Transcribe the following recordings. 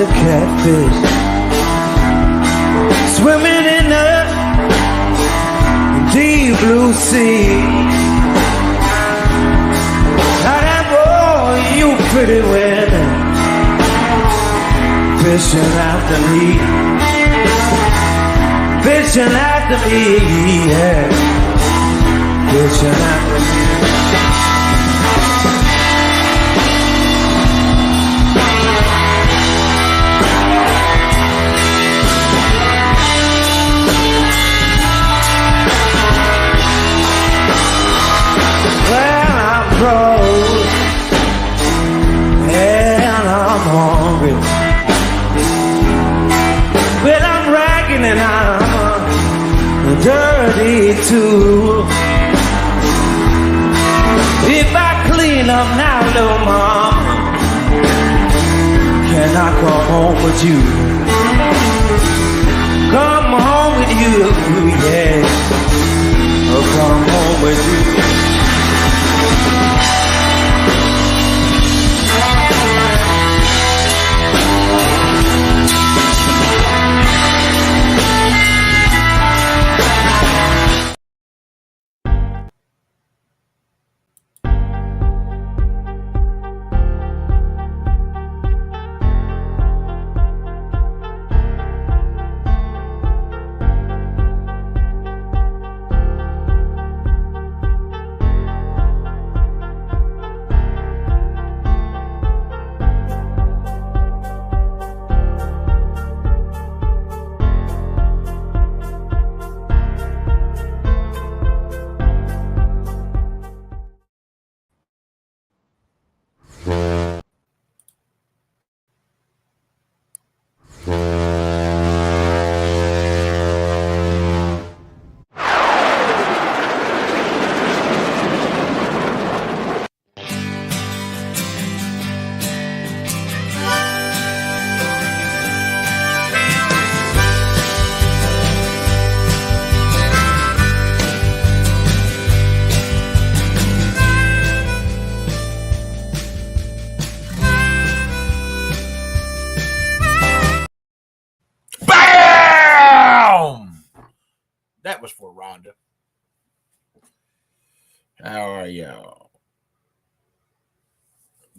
a catfish swimming in the deep blue sea. Now that boy, you pretty women fishing after me, fishing after me, yeah, fishing after me. Well, I'm broke and I'm hungry. Well, I'm ragging and I'm dirty too. If I clean up now, little mama, can I come home with you? Come home with you, yeah. Oh, come home with you. That was for Rhonda. How are y'all?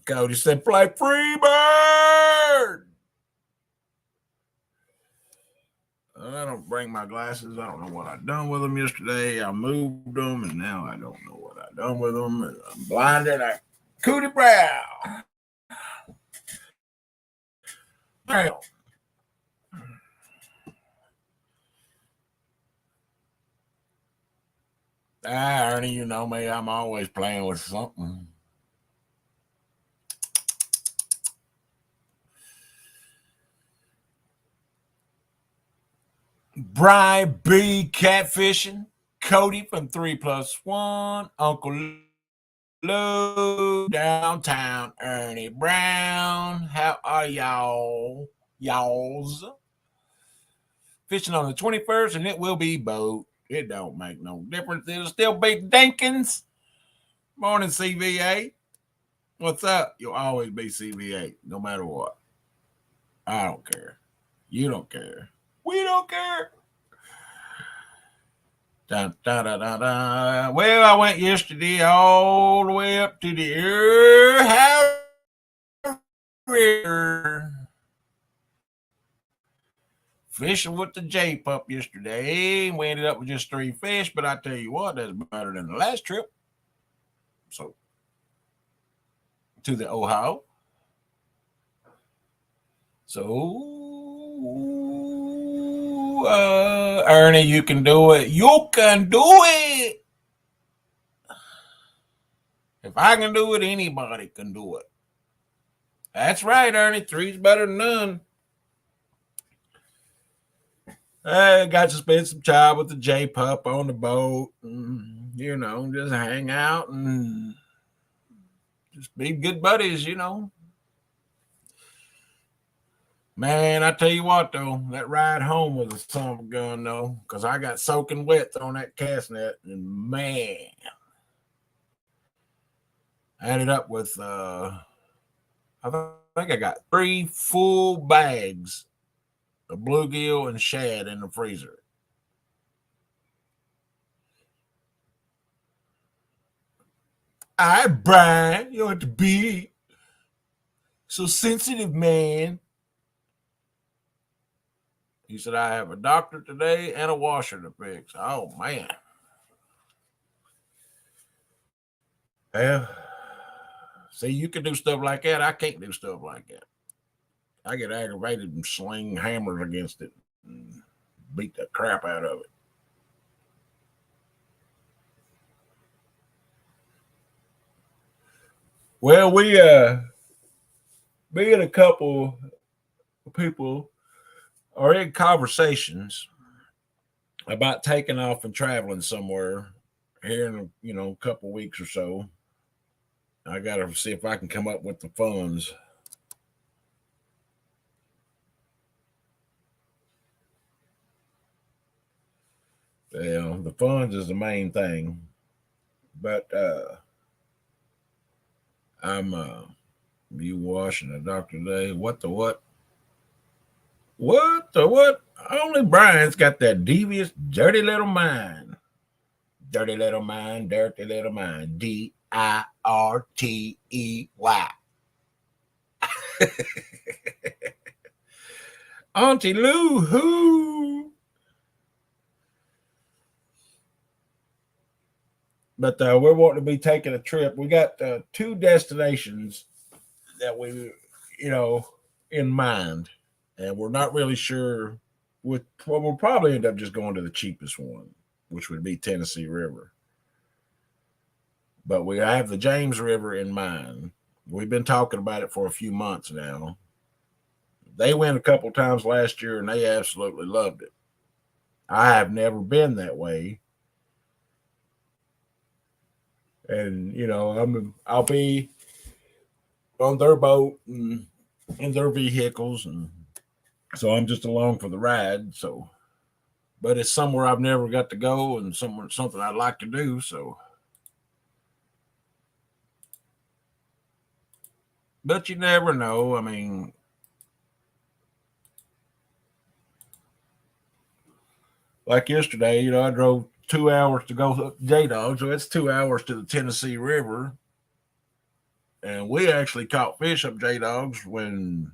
Cody said, play Freebird. I don't bring my glasses. I don't know what I done with them yesterday. I moved them, and now I don't know what I done with them. I'm blinded. Cootie Brown. Well, Ernie, you know me. I'm always playing with something. Brian B. Catfishing. Cody from 3+1. Uncle Lou. Downtown Ernie Brown. How are y'all? Y'alls. Fishing on the 21st, and it will be boat. It don't make no difference. It'll still be Dinkins. Morning, CVA. What's up? You'll always be CVA, no matter what. I don't care. You don't care. We don't care. Dun, dun, dun, dun, dun. Well, I went yesterday all the way up to the River. Fishing with the J-Pup yesterday. We ended up with just 3 fish, but I tell you what, that's better than the last trip. So, to the Ohio. So, Ernie, you can do it. You can do it. If I can do it, anybody can do it. That's right, Ernie. 3's better than none. I got to spend some time with the J-Pup on the boat. And, you know, just hang out and just be good buddies, you know. Man, I tell you what, though, that ride home was a son of a gun, though, because I got soaking wet on that cast net, and man, I ended up with, I think I got 3 full bags of bluegill and shad in the freezer. All right, Brian, you ought to be so sensitive, man. He said, I have a doctor today and a washer to fix. Oh, man. Well, see, you can do stuff like that. I can't do stuff like that. I get aggravated and sling hammers against it and beat the crap out of it. Well, me and a couple of people are in conversations about taking off and traveling somewhere here in a couple weeks or so. I got to see if I can come up with the funds. Yeah, the funds is the main thing, but I'm you washing the doctor today. What the what? What the what? Only Brian's got that devious, dirty little mind. Dirty little mind, dirty little mind. DIRTEY. Auntie Lou Who. But we're wanting to be taking a trip. We got 2 destinations that we, in mind, and we're not really sure. We'll probably end up just going to the cheapest one, which would be Tennessee River. But we have the James River in mind. We've been talking about it for a few months now. They went a couple times last year, and they absolutely loved it. I have never been that way. And I'll be on their boat and in their vehicles, and so I'm just along for the ride. So, but it's somewhere I've never got to go, and something I'd like to do. So, but you never know. I mean, like yesterday, I drove 2 hours to go to J-Dog, so it's 2 hours to the Tennessee River. And we actually caught fish up J-Dogs when,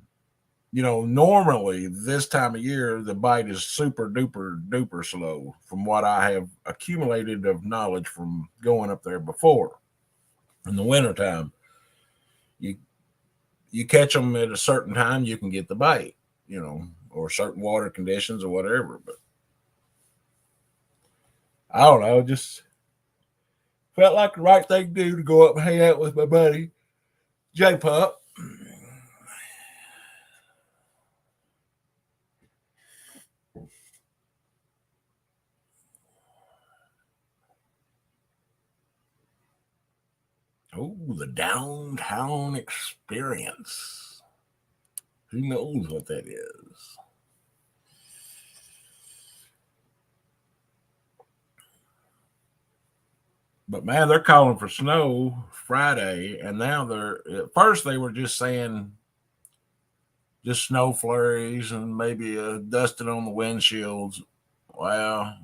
normally this time of year, the bite is super duper duper slow from what I have accumulated of knowledge from going up there before. In the wintertime, you catch them at a certain time, you can get the bite, or certain water conditions or whatever. But I don't know, just felt like the right thing to do to go up and hang out with my buddy, J Pup. Oh, the downtown experience. Who knows what that is? But man, they're calling for snow Friday, and now at first they were just saying just snow flurries and maybe dusting on the windshields. Well,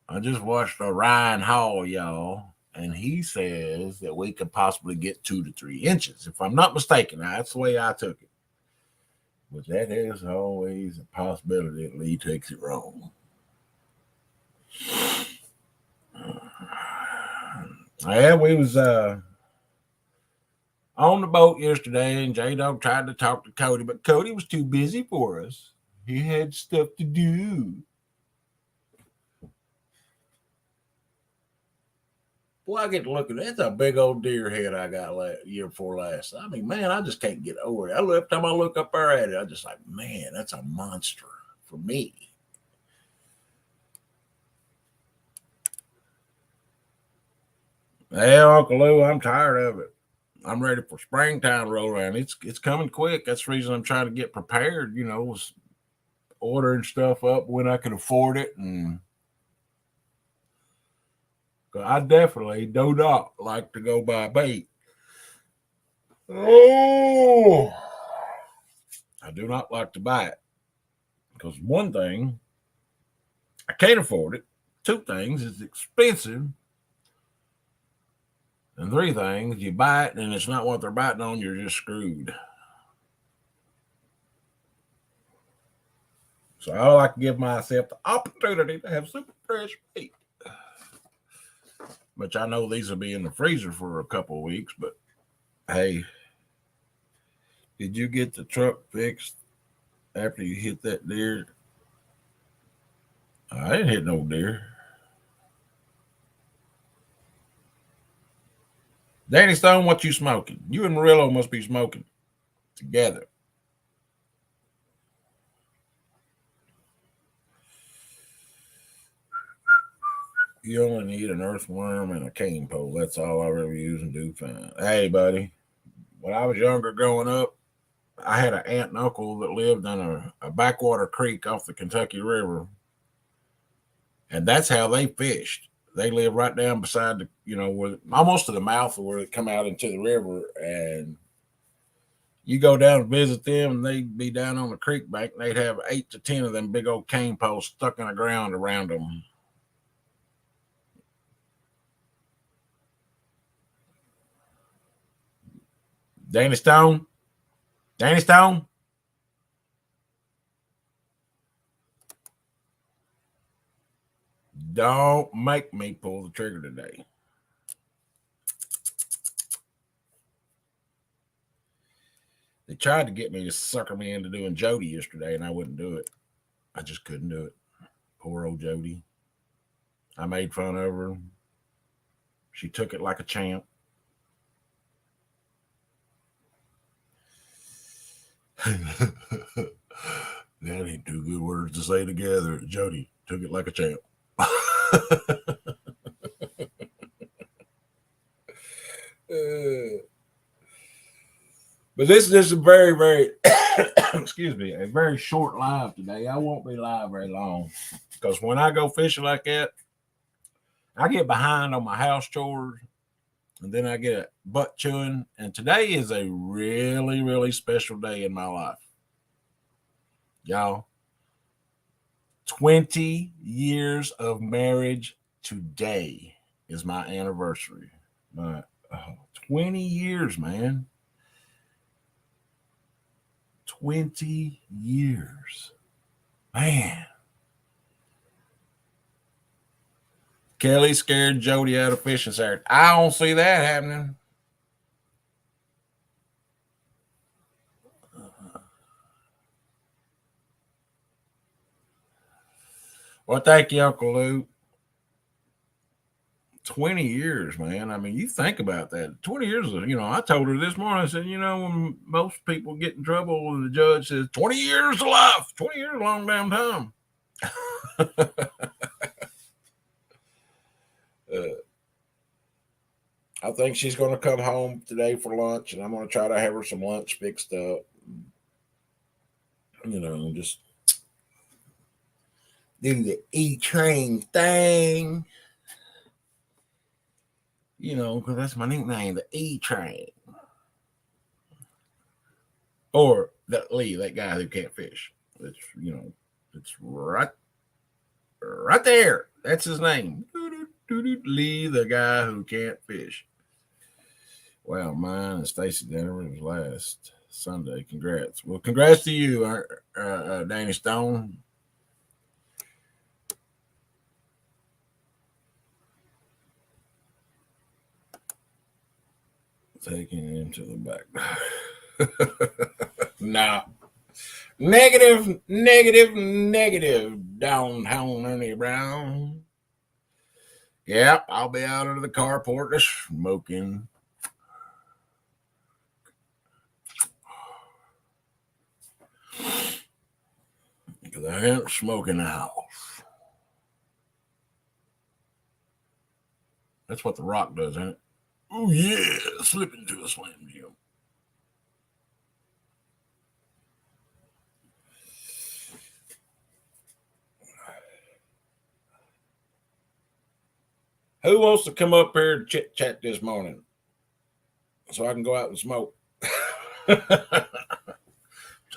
I just watched Ryan Hall, y'all, and he says that we could possibly get 2 to 3 inches. If I'm not mistaken, that's the way I took it. But that is always a possibility that Lee takes it wrong. Yeah, we was on the boat yesterday, and J-Dog tried to talk to Cody, but Cody was too busy for us. He had stuff to do. Boy, I get to look at that's a big old deer head I got year before last. I mean, man, I just can't get over it. Every time I look up there at it, I just like, man, that's a monster for me. Well, Uncle Lou, I'm tired of it. I'm ready for springtime to roll around. It's coming quick. That's the reason I'm trying to get prepared, ordering stuff up when I can afford it. And I definitely do not like to go buy bait. Oh, do not like to buy it because one thing, I can't afford it. Two things, it's expensive. And three things, you buy it and it's not what they're biting on, you're just screwed. So I like to give myself the opportunity to have super fresh meat. Which I know these will be in the freezer for a couple of weeks, but hey, did you get the truck fixed after you hit that deer? I didn't hit no deer. Danny Stone, what you smoking? You and Murillo must be smoking together. You only need an earthworm and a cane pole. That's all I ever use and do fine. Hey, buddy, when I was younger growing up, I had an aunt and uncle that lived on a backwater creek off the Kentucky River. And that's how they fished. They live right down beside where almost to the mouth of where they come out into the river. And you go down and visit them, and they'd be down on the creek bank, and they'd have 8 to 10 of them big old cane poles stuck in the ground around them. Danny Stone? Danny Stone? Don't make me pull the trigger today. They tried to get me to sucker me into doing Jody yesterday, and I wouldn't do it. I just couldn't do it. Poor old Jody. I made fun of her. She took it like a champ. That ain't two good words to say together. Jody took it like a champ. But this is a very, very, excuse me, a very short live today. I won't be live very long because when I go fishing like that, I get behind on my house chores and then I get a butt chewing. And today is a really, really special day in my life. Y'all, 20 years of marriage today is my anniversary. 20 years, man. 20 years. Man. Kelly scared Jody out of fishing Saturday. I don't see that happening. Well, thank you, Uncle Lou. 20 years, man. I mean, you think about that. 20 years, I told her this morning, I said, when most people get in trouble and the judge says 20 years to life, 20 years is a long damn time. I think she's going to come home today for lunch, and I'm going to try to have her some lunch fixed up. Just do the E-Train thing. Because that's my nickname, the E-Train. Or that Lee, that guy who can't fish. It's, it's right there. That's his name. Lee, the guy who can't fish. Well, mine and Stacy Denver was last Sunday. Congrats. Well, congrats to you, Danny Stone. Taking him to the back. Nah. Negative. Downtown Ernie Brown. Yep, I'll be out of the carport smoking. Because I ain't smoking the house. That's what The Rock does, ain't it? Oh, yeah, slip into a Slam Jim. Who wants to come up here and chit chat this morning so I can go out and smoke?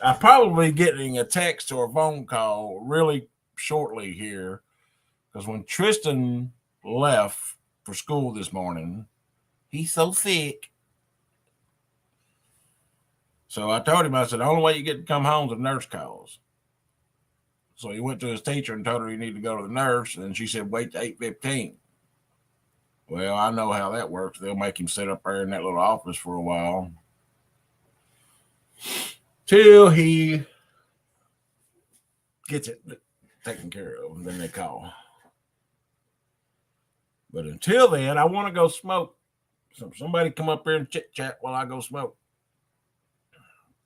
I'm probably getting a text or a phone call really shortly here because when Tristan left for school this morning, he's so sick. So I told him, I said, the only way you get to come home is if nurse calls. So he went to his teacher and told her he needed to go to the nurse, and she said, wait to 8:15. Well, I know how that works. They'll make him sit up there in that little office for a while till he gets it taken care of, and then they call. But until then, I want to go smoke. So somebody come up here and chit chat while I go smoke.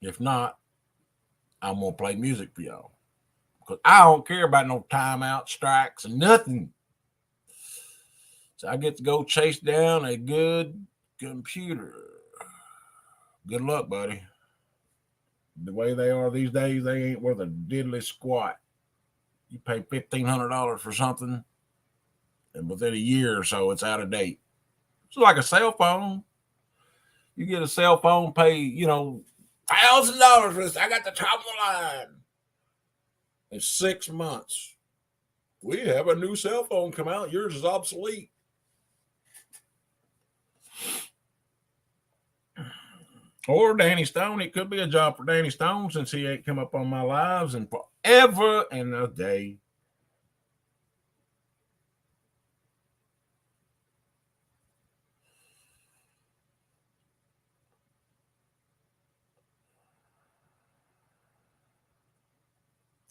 If not, I'm gonna play music for y'all because I don't care about no timeout strikes and nothing. So I get to go chase down a good computer. Good luck, buddy. The way they are these days, they ain't worth a diddly squat. You pay $1,500 for something, and within a year or so, it's out of date. It's like a cell phone. You get a cell phone, pay, $1,000 for this. I got the top of the line. In 6 months, we have a new cell phone come out. Yours is obsolete. Or Danny Stone. It could be a job for Danny Stone since he ain't come up on my lives in forever and a day.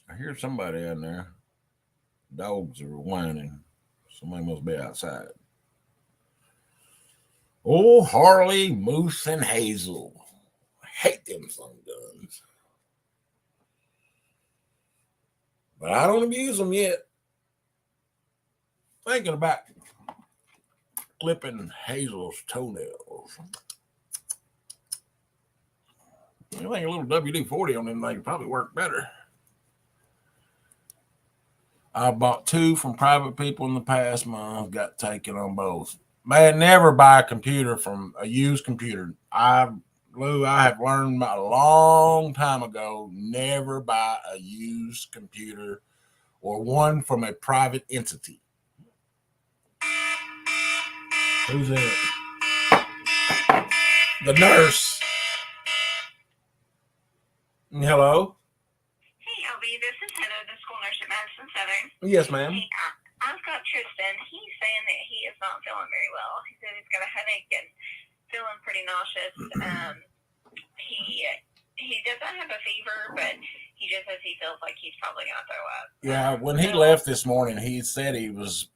I hear somebody in there. Dogs are whining. Somebody must be outside. Oh, Harley, Moose, and Hazel. I hate them some guns. But I don't abuse them yet. Thinking about clipping Hazel's toenails. I think a little WD-40 on them things probably work better. I bought 2 from private people in the past month, got taken on both. Man, never buy a computer from a used computer. Lou, I have learned a long time ago, never buy a used computer or one from a private entity. Who's in it? The nurse. Hello? Hey, LB, this is Heather, the school nurse at Madison Southern. Yes, ma'am. Hey, I've got Tristan. He's saying that he is not feeling very well. He said he's got a headache and feeling pretty nauseous. He doesn't have a fever, but he just says he feels like he's probably going to throw up. Yeah, when he left this morning, he said he was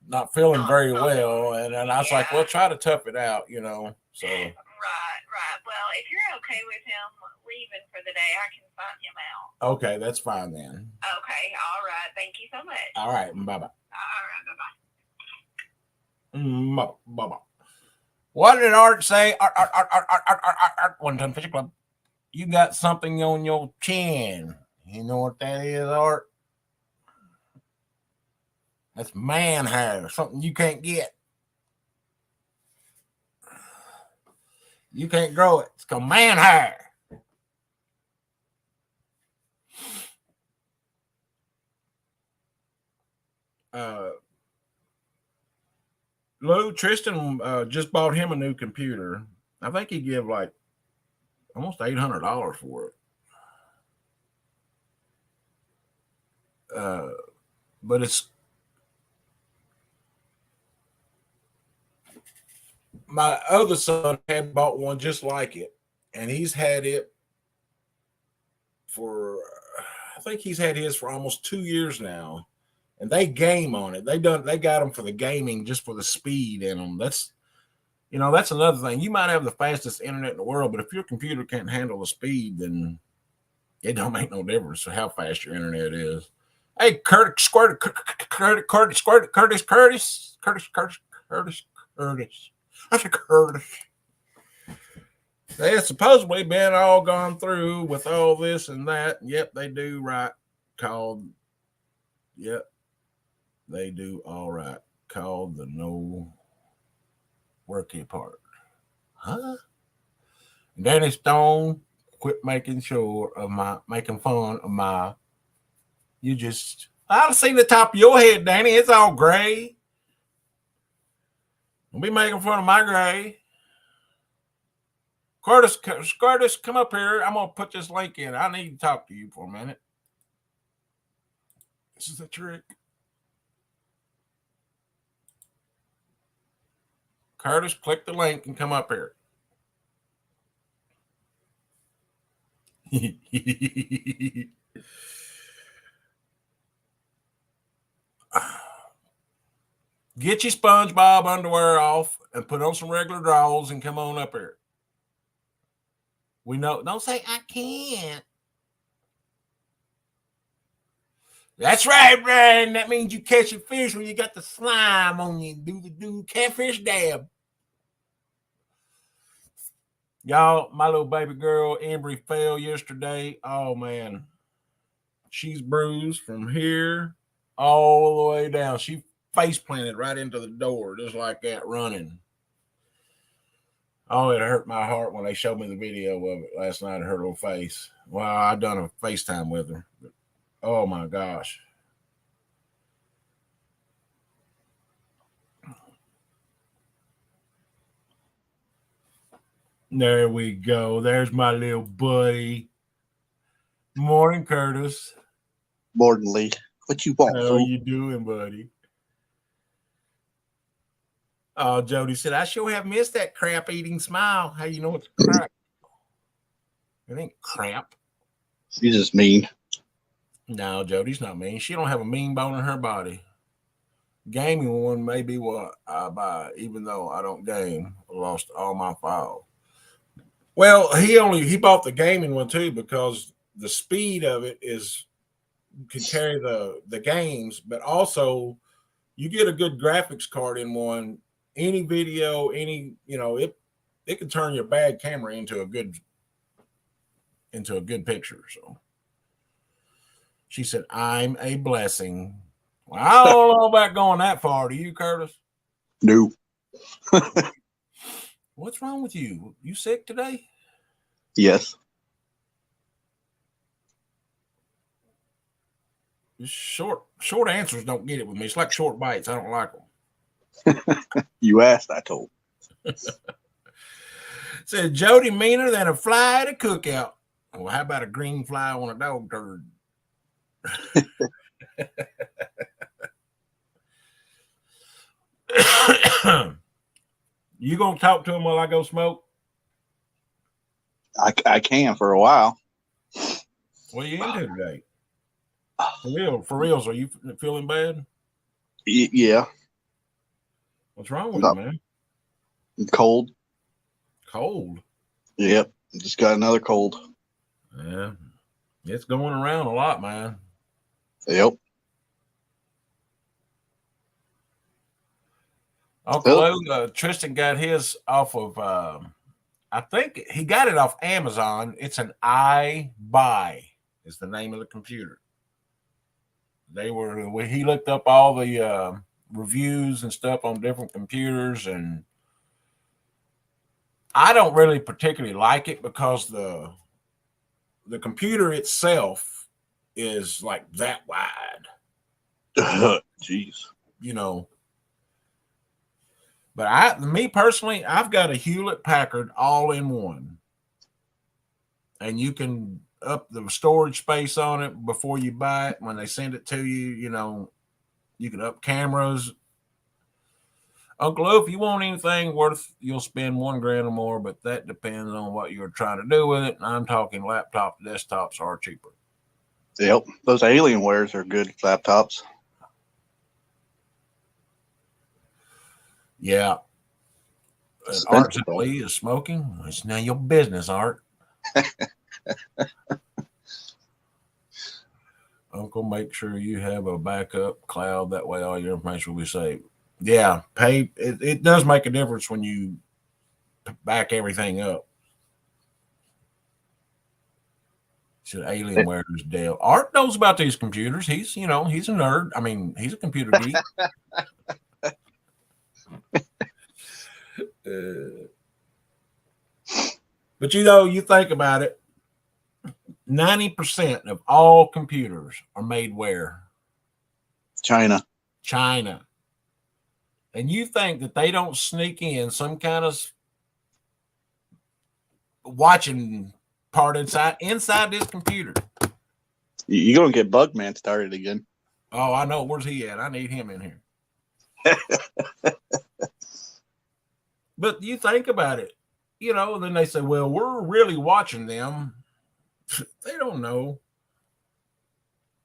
not feeling very well, and I was like, well, try to tough it out, so. Right. Well, if you're okay with him leaving for the day, I can find him out. Okay, that's fine then. Okay, all right. Thank you so much. All right, bye-bye. All right, bye-bye. Bye-bye. What did Art say? Art, One Ton Fishing Club. You got something on your chin. You know what that is, Art? That's man hair, something you can't get. You can't grow it. It's called man hair. Lou, Tristan just bought him a new computer. I think he gave like almost $800 for it. But it's my other son had bought one just like it, and he's had it for, I think he's had his for almost 2 years now, and they game on it. They got them for the gaming, just for the speed in them. That's another thing. You might have the fastest internet in the world, but if your computer can't handle the speed, then it don't make no difference how fast your internet is. Hey, Curtis. I said Curtis. They have supposedly been all gone through with all this and that. Yep, they do right. They do all right. Called the no worky part. Huh? Danny Stone quit making fun of my. I've seen the top of your head, Danny. It's all gray. Don't be making fun of my gray. Curtis, come up here. I'm gonna put this link in. I need to talk to you for a minute. This is a trick. Curtis, click the link and come up here. Get your SpongeBob underwear off and put on some regular drawers and come on up here. We know. Don't say I can't. That's right, Brian. That means you catch a fish when you got the slime on you. Do the catfish dab. Y'all, my little baby girl, Embry, fell yesterday. Oh, man. She's bruised from here all the way down. She face planted right into the door, just like that, running. Oh, it hurt my heart when they showed me the video of it last night, her little face. Well, I done a FaceTime with her. Oh, my gosh. There we go. There's my little buddy. Morning, Curtis. Morning, Lee. What you want, How you doing, buddy? Oh, Jody said, I sure have missed that crap-eating smile. How you know it's crap? It ain't crap. You just mean. No, Jody's not mean. She don't have a mean bone in her body. Gaming one may be what I buy, even though I don't game. I lost all my files. Well, he bought the gaming one too because the speed of it can carry the games, but also you get a good graphics card in one. Any video, it can turn your bad camera into a good picture. So she said, I'm a blessing. Well, I don't know about going that far. Do you, Curtis? No. What's wrong with you? You sick today? Yes. Short answers don't get it with me. It's like short bites. I don't like them. You asked, I told. Said Jody meaner than a fly at a cookout. Well, how about a green fly on a dog turd? You gonna talk to him while I go smoke? I can for a while. What are you into today? For reals, are you feeling bad? Yeah. What's wrong with you, man? Cold. Cold? Yep. Just got another cold. Yeah. It's going around a lot, man. Yep. Uncle Lou, Tristan got his off of, I think he got it off Amazon. It's an iBuy is the name of the computer. He looked up all the reviews and stuff on different computers, and I don't really particularly like it because the computer itself is like that wide. Jeez. But me personally, I've got a Hewlett Packard all-in-one, and you can up the storage space on it before you buy it. When they send it to you, you can up cameras. Uncle Lou, if you want anything worth, you'll spend $1,000 or more, but that depends on what you're trying to do with it. And I'm talking laptops, desktops are cheaper. Yep. Those Alienwares are good laptops. Yeah. Art Lee is smoking. It's none of your business, Art. Uncle, make sure you have a backup cloud. That way all your information will be saved. Yeah, it does make a difference when you back everything up. Should Alienware's Dell. Art knows about these computers. He's a nerd. I mean, he's a computer geek. But you think about it. 90% of all computers are made where? China. China. And you think that they don't sneak in some kind of watching part inside this computer? You're going to get Bugman started again. Oh, I know. Where's he at? I need him in here. But you think about it, you know, and then they say, well, we're really watching them. They don't know.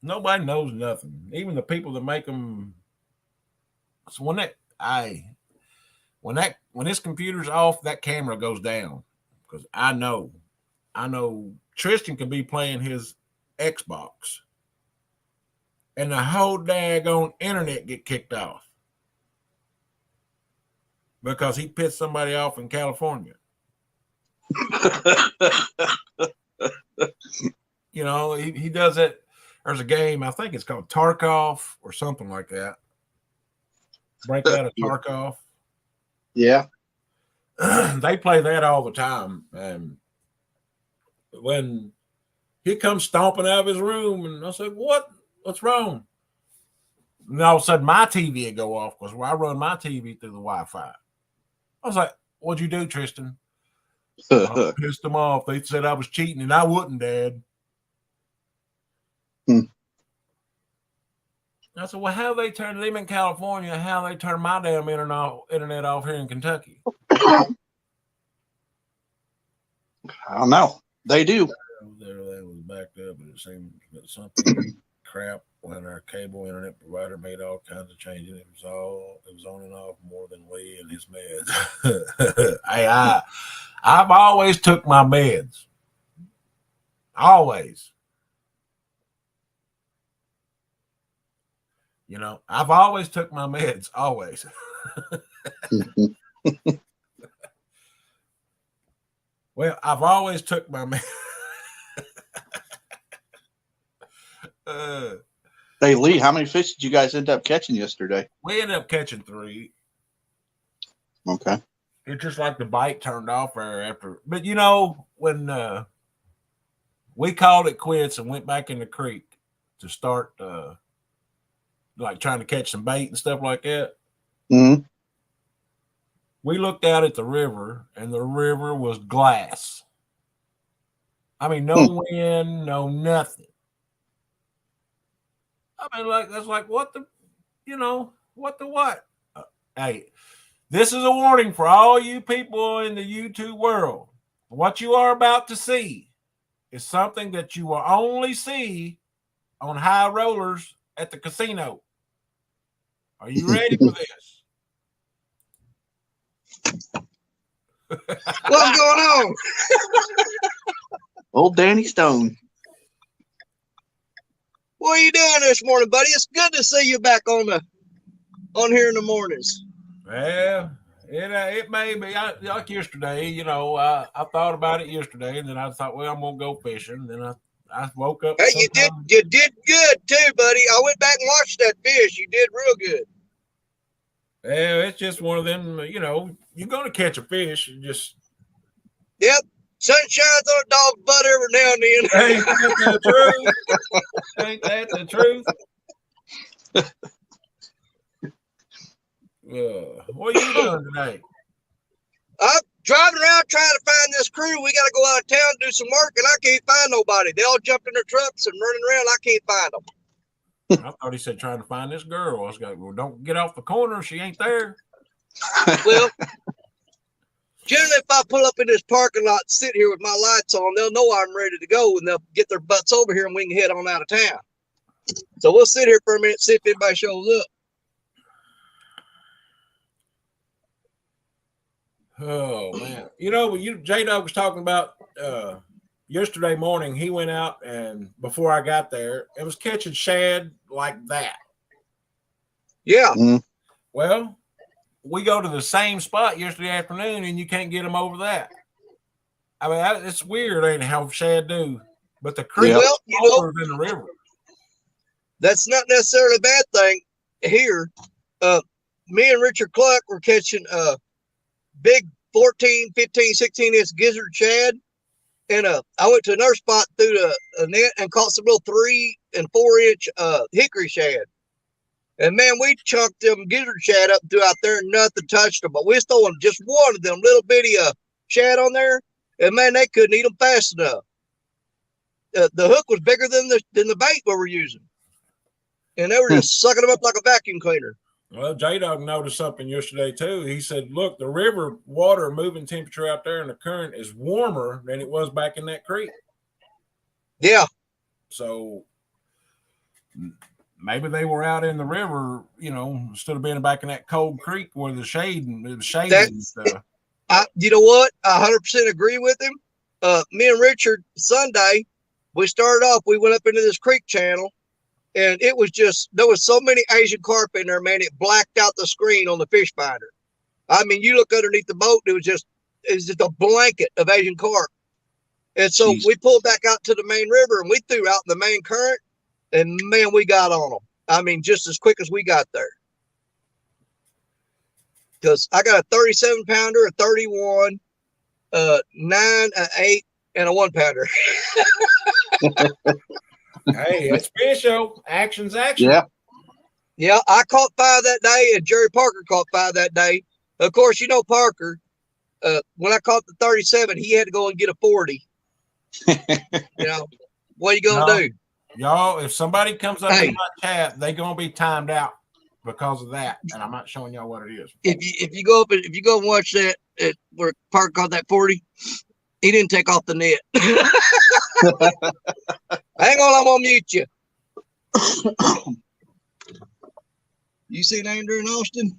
Nobody knows nothing. Even the people that make them. So when this computer's off, that camera goes down. Because I know Tristan could be playing his Xbox and the whole daggone internet get kicked off because he pissed somebody off in California. You know, he does it. There's a game, I think it's called Tarkov or something like that. Break out of Tarkov. Yeah. They play that all the time. And when he comes stomping out of his room, and I said, what's wrong? And all of a sudden my TV would go off because I run my TV through the Wi-Fi. I was like, what'd you do, Tristan? I pissed them off. They said I was cheating, and I wouldn't, Dad. I said, well, how they turned them in California, how they turned my damn internet off here in Kentucky? I don't know. They do. There was backed up, and it seemed that something crap when our cable internet provider made all kinds of changes. It was on and off more than we and his meds. Hey, I've always took my meds. Always. You know, I've always took my meds. Always. Well, I've always took my meds. Hey, Lee, how many fish did you guys end up catching yesterday? We ended up catching 3. Okay. It's just like the bite turned off there after. But, you know, when we called it quits and went back in the creek to start like trying to catch some bait and stuff like that. Mm-hmm. We looked out at the river, and the river was glass. I mean, no wind, no nothing. I mean, like, that's like, what the, you know, what the what? Hey, this is a warning for all you people in the YouTube world. What you are about to see is something that you will only see on high rollers at the casino. Are you ready for this? What's going on? Old Danny Stone. What are you doing this morning, buddy? It's good to see you back on here in the mornings. Well, it may be like yesterday. You know, I thought about it yesterday, and then I thought, well, I'm gonna go fishing. Then I woke up. Hey, you did good too, buddy. I went back and watched that fish. You did real good. Well, it's just one of them. You know, you're gonna catch a fish. You just Yep. Sun shines on a dog's butt every now and then. ain't that the truth? Ain't that the truth? What are you doing today? I'm driving around trying to find this crew. We got to go out of town and do some work, and I can't find nobody. They all jumped in their trucks and running around. I can't find them. I thought he said trying to find this girl. I was like, well, don't get off the corner. She ain't there. Well, generally, if I pull up in this parking lot and sit here with my lights on, they'll know I'm ready to go, and they'll get their butts over here, and we can head on out of town. So we'll sit here for a minute, see if anybody shows up. Oh man, you know, J-Dog was talking about yesterday morning. He went out, and before I got there, it was catching shad like that. Yeah. Mm-hmm. Well, we go to the same spot yesterday afternoon, and you can't get them over that. I mean, it's weird, ain't it, how shad do? But the creek Well, is older than the river. That's not necessarily a bad thing here. Me and Richard Cluck were catching big 14, 15, 16-inch gizzard shad. And I went to another spot through the net and caught some little 3 and 4 inch hickory shad. And man, we chunked them gizzard shad up throughout there and nothing touched them. But we was throwing just one of them little bitty shad on there, and man, they couldn't eat them fast enough. The hook was bigger than the bait we were using, and they were just sucking them up like a vacuum cleaner. Well, J-Dog noticed something yesterday too. He said, look, the river water moving temperature out there in the current is warmer than it was back in that creek. Yeah. So maybe they were out in the river, you know, instead of being back in that cold creek where the shade and stuff. You know what? I 100% agree with him. Me and Richard Sunday, we started off, we went up into this creek channel, and it was just, there was so many Asian carp in there, man, it blacked out the screen on the fish finder. I mean, you look underneath the boat, it was just a blanket of Asian carp. And so we pulled back out to the main river and we threw out in the main current, and man, we got on them. I mean, just as quick as we got there. Because I got a 37 pounder, a 31, 9, an 8, and a 1 pounder. Hey, it's fish show. Action's action. Yeah. Yeah, I caught 5 that day, and Jerry Parker caught 5 that day. Of course, you know Parker. When I caught the 37, he had to go and get a 40. You know, what are you gonna do? Y'all, if somebody comes up in my chat, they're gonna be timed out because of that, and I'm not showing y'all what it is. If you go up and if you go and watch that where Parker caught that 40, he didn't take off the net. Hang on, I'm gonna mute you. You seen Andrew and Austin?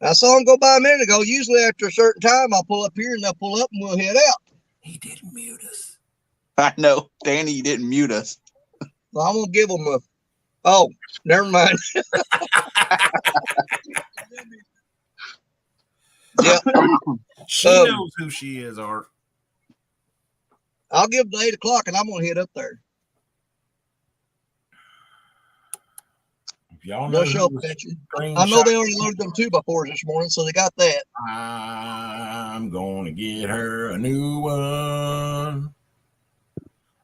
I saw him go by a minute ago. Usually after a certain time, I'll pull up here and they'll pull up and we'll head out. He didn't mute us. I know. Danny, you didn't mute us. So I'm gonna give him a. Oh, never mind. Yeah, she knows who she is, Art. I'll give the 8 o'clock and I'm gonna head up there. If y'all know, show picture. I know they already loaded them 2x4s this morning, so they got that. I'm gonna get her a new one.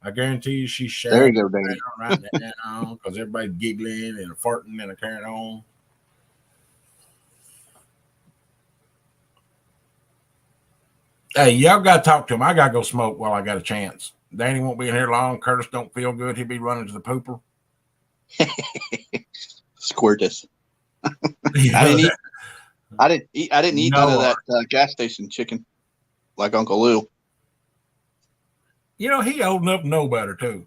I guarantee you she's sharing. There you go, Danny. Right now, because everybody's giggling and farting and carrying on. Hey, y'all got to talk to him. I got to go smoke while I got a chance. Danny won't be in here long. Curtis don't feel good. He'll be running to the pooper. Squirtus. I didn't eat none of that gas station chicken like Uncle Lou. You know, he old enough to know better, too.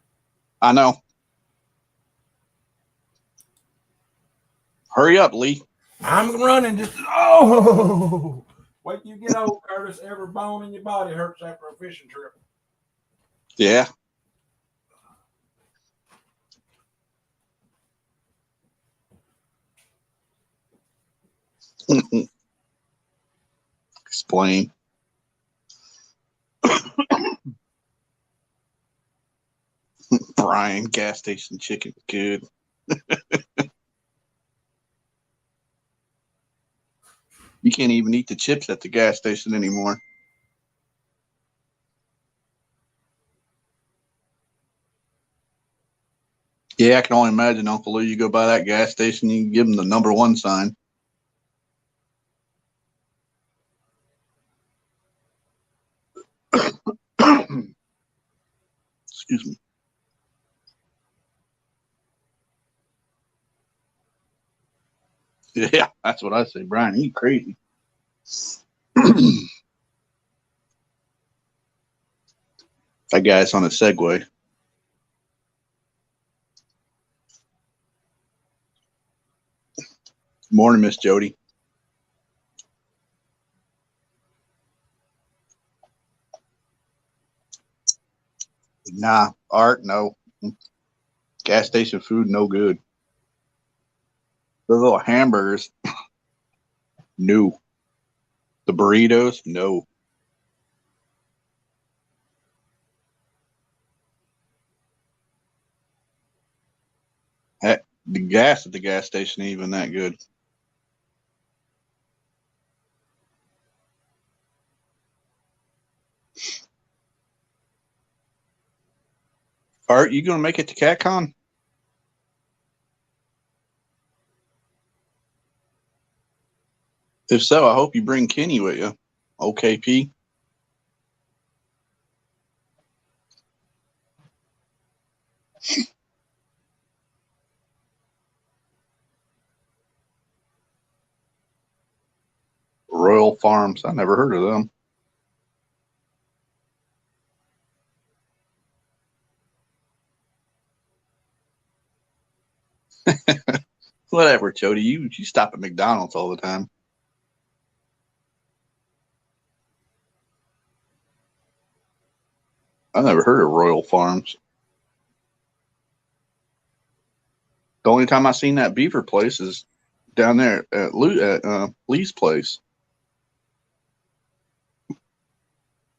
I know. Hurry up, Lee. I'm running just, oh, wait till you get old, Curtis. Every bone in your body hurts after a fishing trip. Yeah. Explain. Brian, gas station chicken, good. You can't even eat the chips at the gas station anymore. Yeah, I can only imagine, Uncle Lou, you go by that gas station, you can give them the #1 sign. Excuse me. Yeah, that's what I say, Brian. He crazy. That guy's on a Segway. Morning, Miss Jody. Nah, Art, no. Gas station food, no good. Those little hamburgers, no. The burritos, no. Heck, the gas at the gas station ain't even that good. Art, you gonna make it to CatCon? If so, I hope you bring Kenny with you. OKP. Royal Farms. I never heard of them. Whatever, Jody. You stop at McDonald's all the time. I never heard of Royal Farms. The only time I seen that beaver place is down there at Lee's place.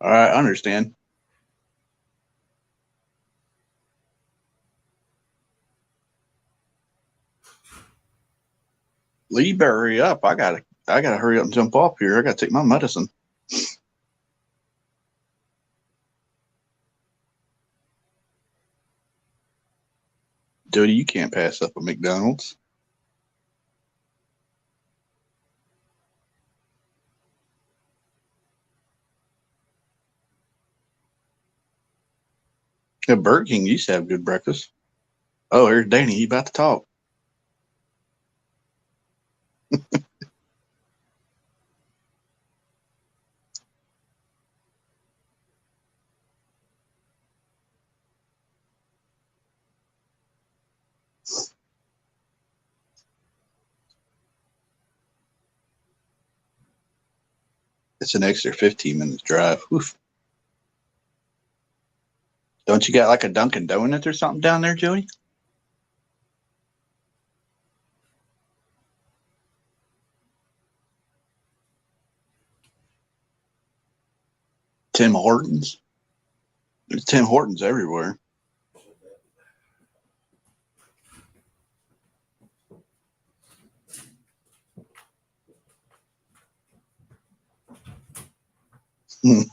All right, I understand. Lee, better hurry up. I gotta hurry up and jump off here. I gotta take my medicine. Jody, you can't pass up a McDonald's. Yeah, Burger King used to have good breakfast. Oh, here's Danny. He about to talk. It's an extra 15 minutes drive. Oof. Don't you got like a Dunkin' Donuts or something down there, Jody? Tim Hortons? There's Tim Hortons everywhere. And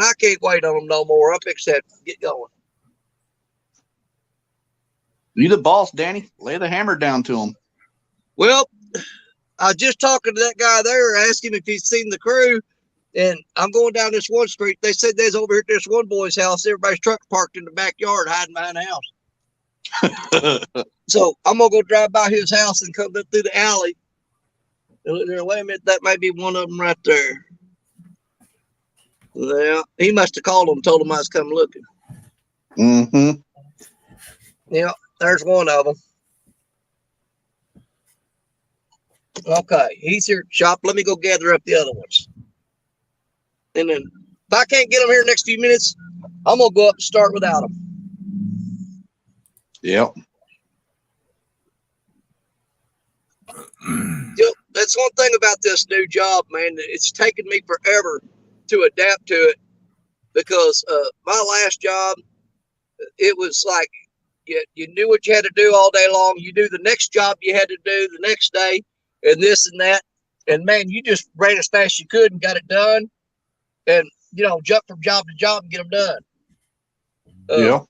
I can't wait on them no more. I'm fixing to get going. You the boss, Danny. Lay the hammer down to him. Well, I was just talking to that guy there, asking him if he's seen the crew. And I'm going down this one street. They said they's over here at this one boy's house. Everybody's truck parked in the backyard, hiding behind the house. So I'm going to go drive by his house and come up through the alley. Wait a minute, that may be one of them right there. Yeah, he must have called them and told them I was coming looking. Mm-hmm. Yeah, there's one of them. Okay, he's here at the shop. Let me go gather up the other ones. And then if I can't get them here in the next few minutes, I'm going to go up and start without them. Yep. Yep, that's one thing about this new job, man. It's taken me forever to adapt to it because my last job, it was like you knew what you had to do all day long. You knew the next job you had to do the next day and this and that. And, man, you just ran as fast as you could and got it done and, jump from job to job and get them done. Yeah.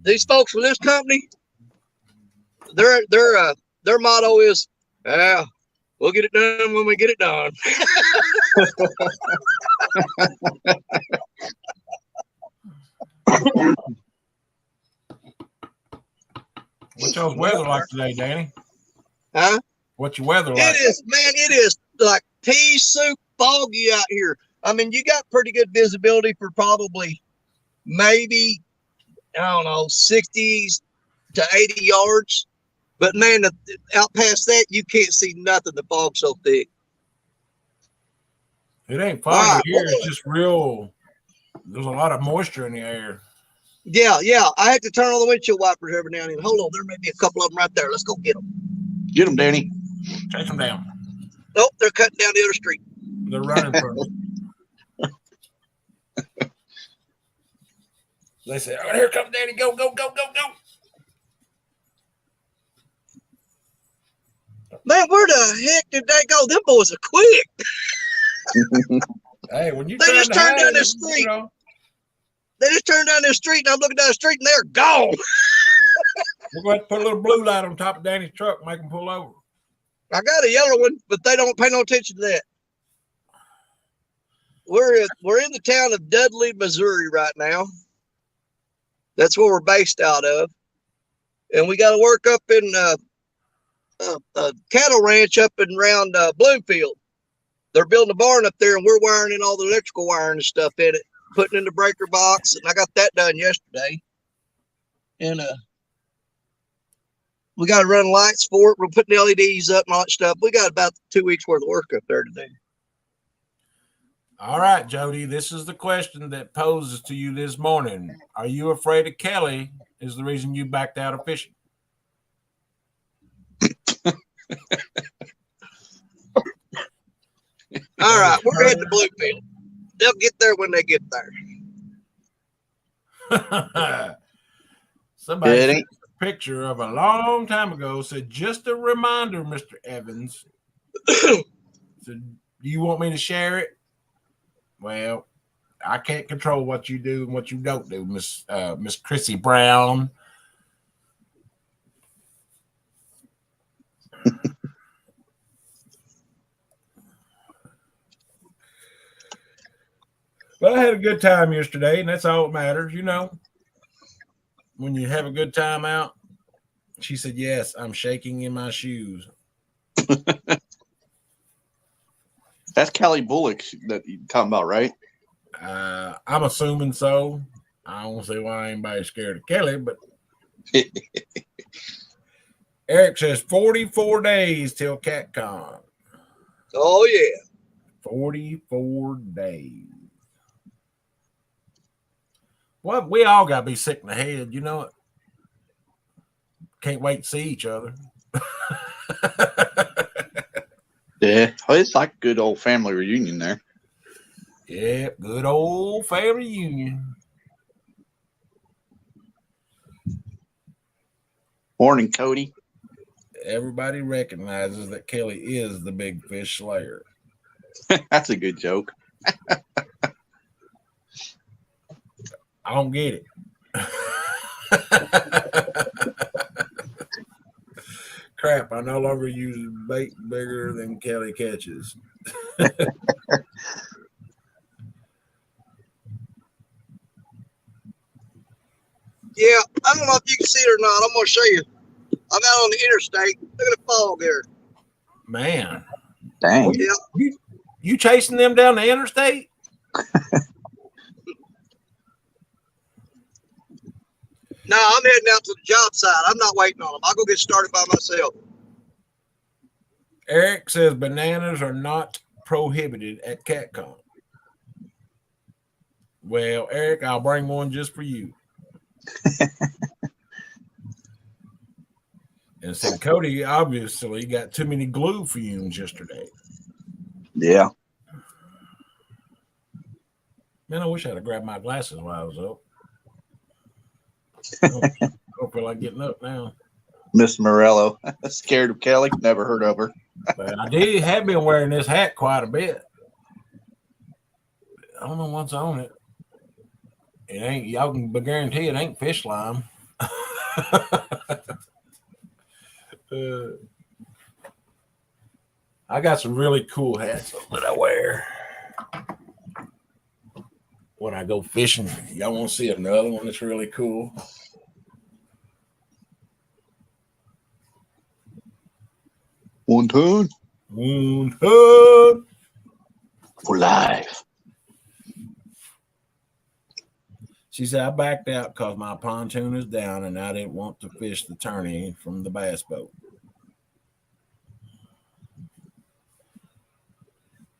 These folks with this company, their motto is, we'll get it done when we get it done. What's y'all's weather like today, Danny? Huh? What's your weather like? It is like pea soup foggy out here. I mean, you got pretty good visibility for probably maybe, 60 to 80 yards. But, man, out past that, you can't see nothing. The fog's so thick. It ain't foggy here. It's just real. There's a lot of moisture in the air. Yeah. I have to turn on the windshield wipers every now and then. Hold on. There may be a couple of them right there. Let's go get them. Get them, Danny. Chase them down. Nope, they're cutting down the other street. They're running from me. They say, "Oh, here comes Danny. Go, go, go, go, go." Man, where the heck did they go? Them boys are quick. Hey, when you They just turned down this street, street. They just turned down this street, and I'm looking down the street, and they're gone. We're going to put a little blue light on top of Danny's truck, make him pull over. I got a yellow one, but they don't pay no attention to that. We're in the town of Dudley, Missouri right now. That's where we're based out of. And we got to work up in a cattle ranch up and around Bloomfield. They're building a barn up there, and we're wiring in all the electrical wiring and stuff in it, putting in the breaker box. And I got that done yesterday. And we got to run lights for it. We're putting the LEDs up and all that stuff. We got about 2 weeks worth of work up there today. All right, Jody, this is the question that poses to you this morning. Are you afraid of Kelly is the reason you backed out of fishing? All right, we're heading to Bluefield. They'll get there when they get there. Somebody It sent ain't- a picture of a long time ago, said, just a reminder, Mr. Evans. So, do you want me to share it? Well, I can't control what you do and what you don't do, Miss Chrissy Brown. But I had a good time yesterday, and that's all that matters, you know. When you have a good time out, she said, yes, I'm shaking in my shoes. That's Kelly Bullock that you're talking about, right? I'm assuming so. I don't see why anybody's scared of Kelly, but Eric says 44 days till CatCon. Oh, yeah. 44 days. Well, we all got to be sick in the head, you know it. Can't wait to see each other. Yeah. Oh, it's like a good old family reunion there. Yeah, good old family reunion. Morning, Cody. Everybody recognizes that Kelly is the big fish slayer. That's a good joke. I don't get it. Crap, I no longer use bait bigger than Kelly catches. Yeah, I don't know if you can see it or not. I'm going to show you. I'm out on the interstate. Look at the fog there. Man, Dang. Yeah. you chasing them down the interstate? No, I'm heading out to the job site. I'm not waiting on them. I'll go get started by myself. Eric says bananas are not prohibited at CatCon. Well, Eric, I'll bring one just for you. And said Cody obviously got too many glue fumes yesterday. Yeah. Man, I wish I'd have grabbed my glasses while I was up. I don't feel like getting up now. Miss Morello. Scared of Kelly? Never heard of her. But I did have been wearing this hat quite a bit. I don't know what's on it. It ain't, y'all can guarantee it ain't fish lime. I got some really cool hats that I wear when I go fishing. Y'all want to see another one that's really cool? One ton for life. She said, I backed out because my pontoon is down and I didn't want to fish the tourney from the bass boat.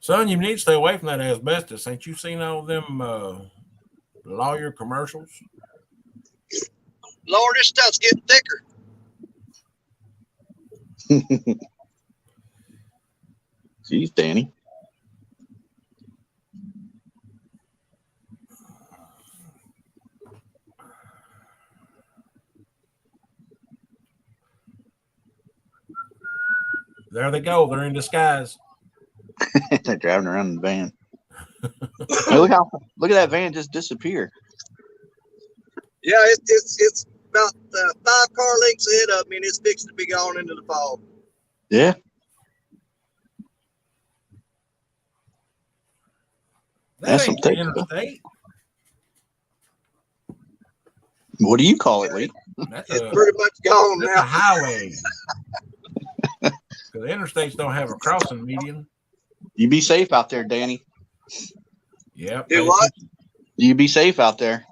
Son, you need to stay away from that asbestos. Ain't you seen all of them lawyer commercials? Lord, this stuff's getting thicker. Jeez, Danny. There they go. They're in disguise. They're driving around in the van. Hey, look at that van just disappear. Yeah, it's about 5 car lengths ahead of me, and it's fixing to be gone into the fog. Yeah. That That's ain't some the Texas. interstate. What do you call it, Lee? That's It's a pretty much gone that's a now. highway. Because the interstates don't have a crossing median. You be safe out there, Danny. Yep. Do what? You be safe out there.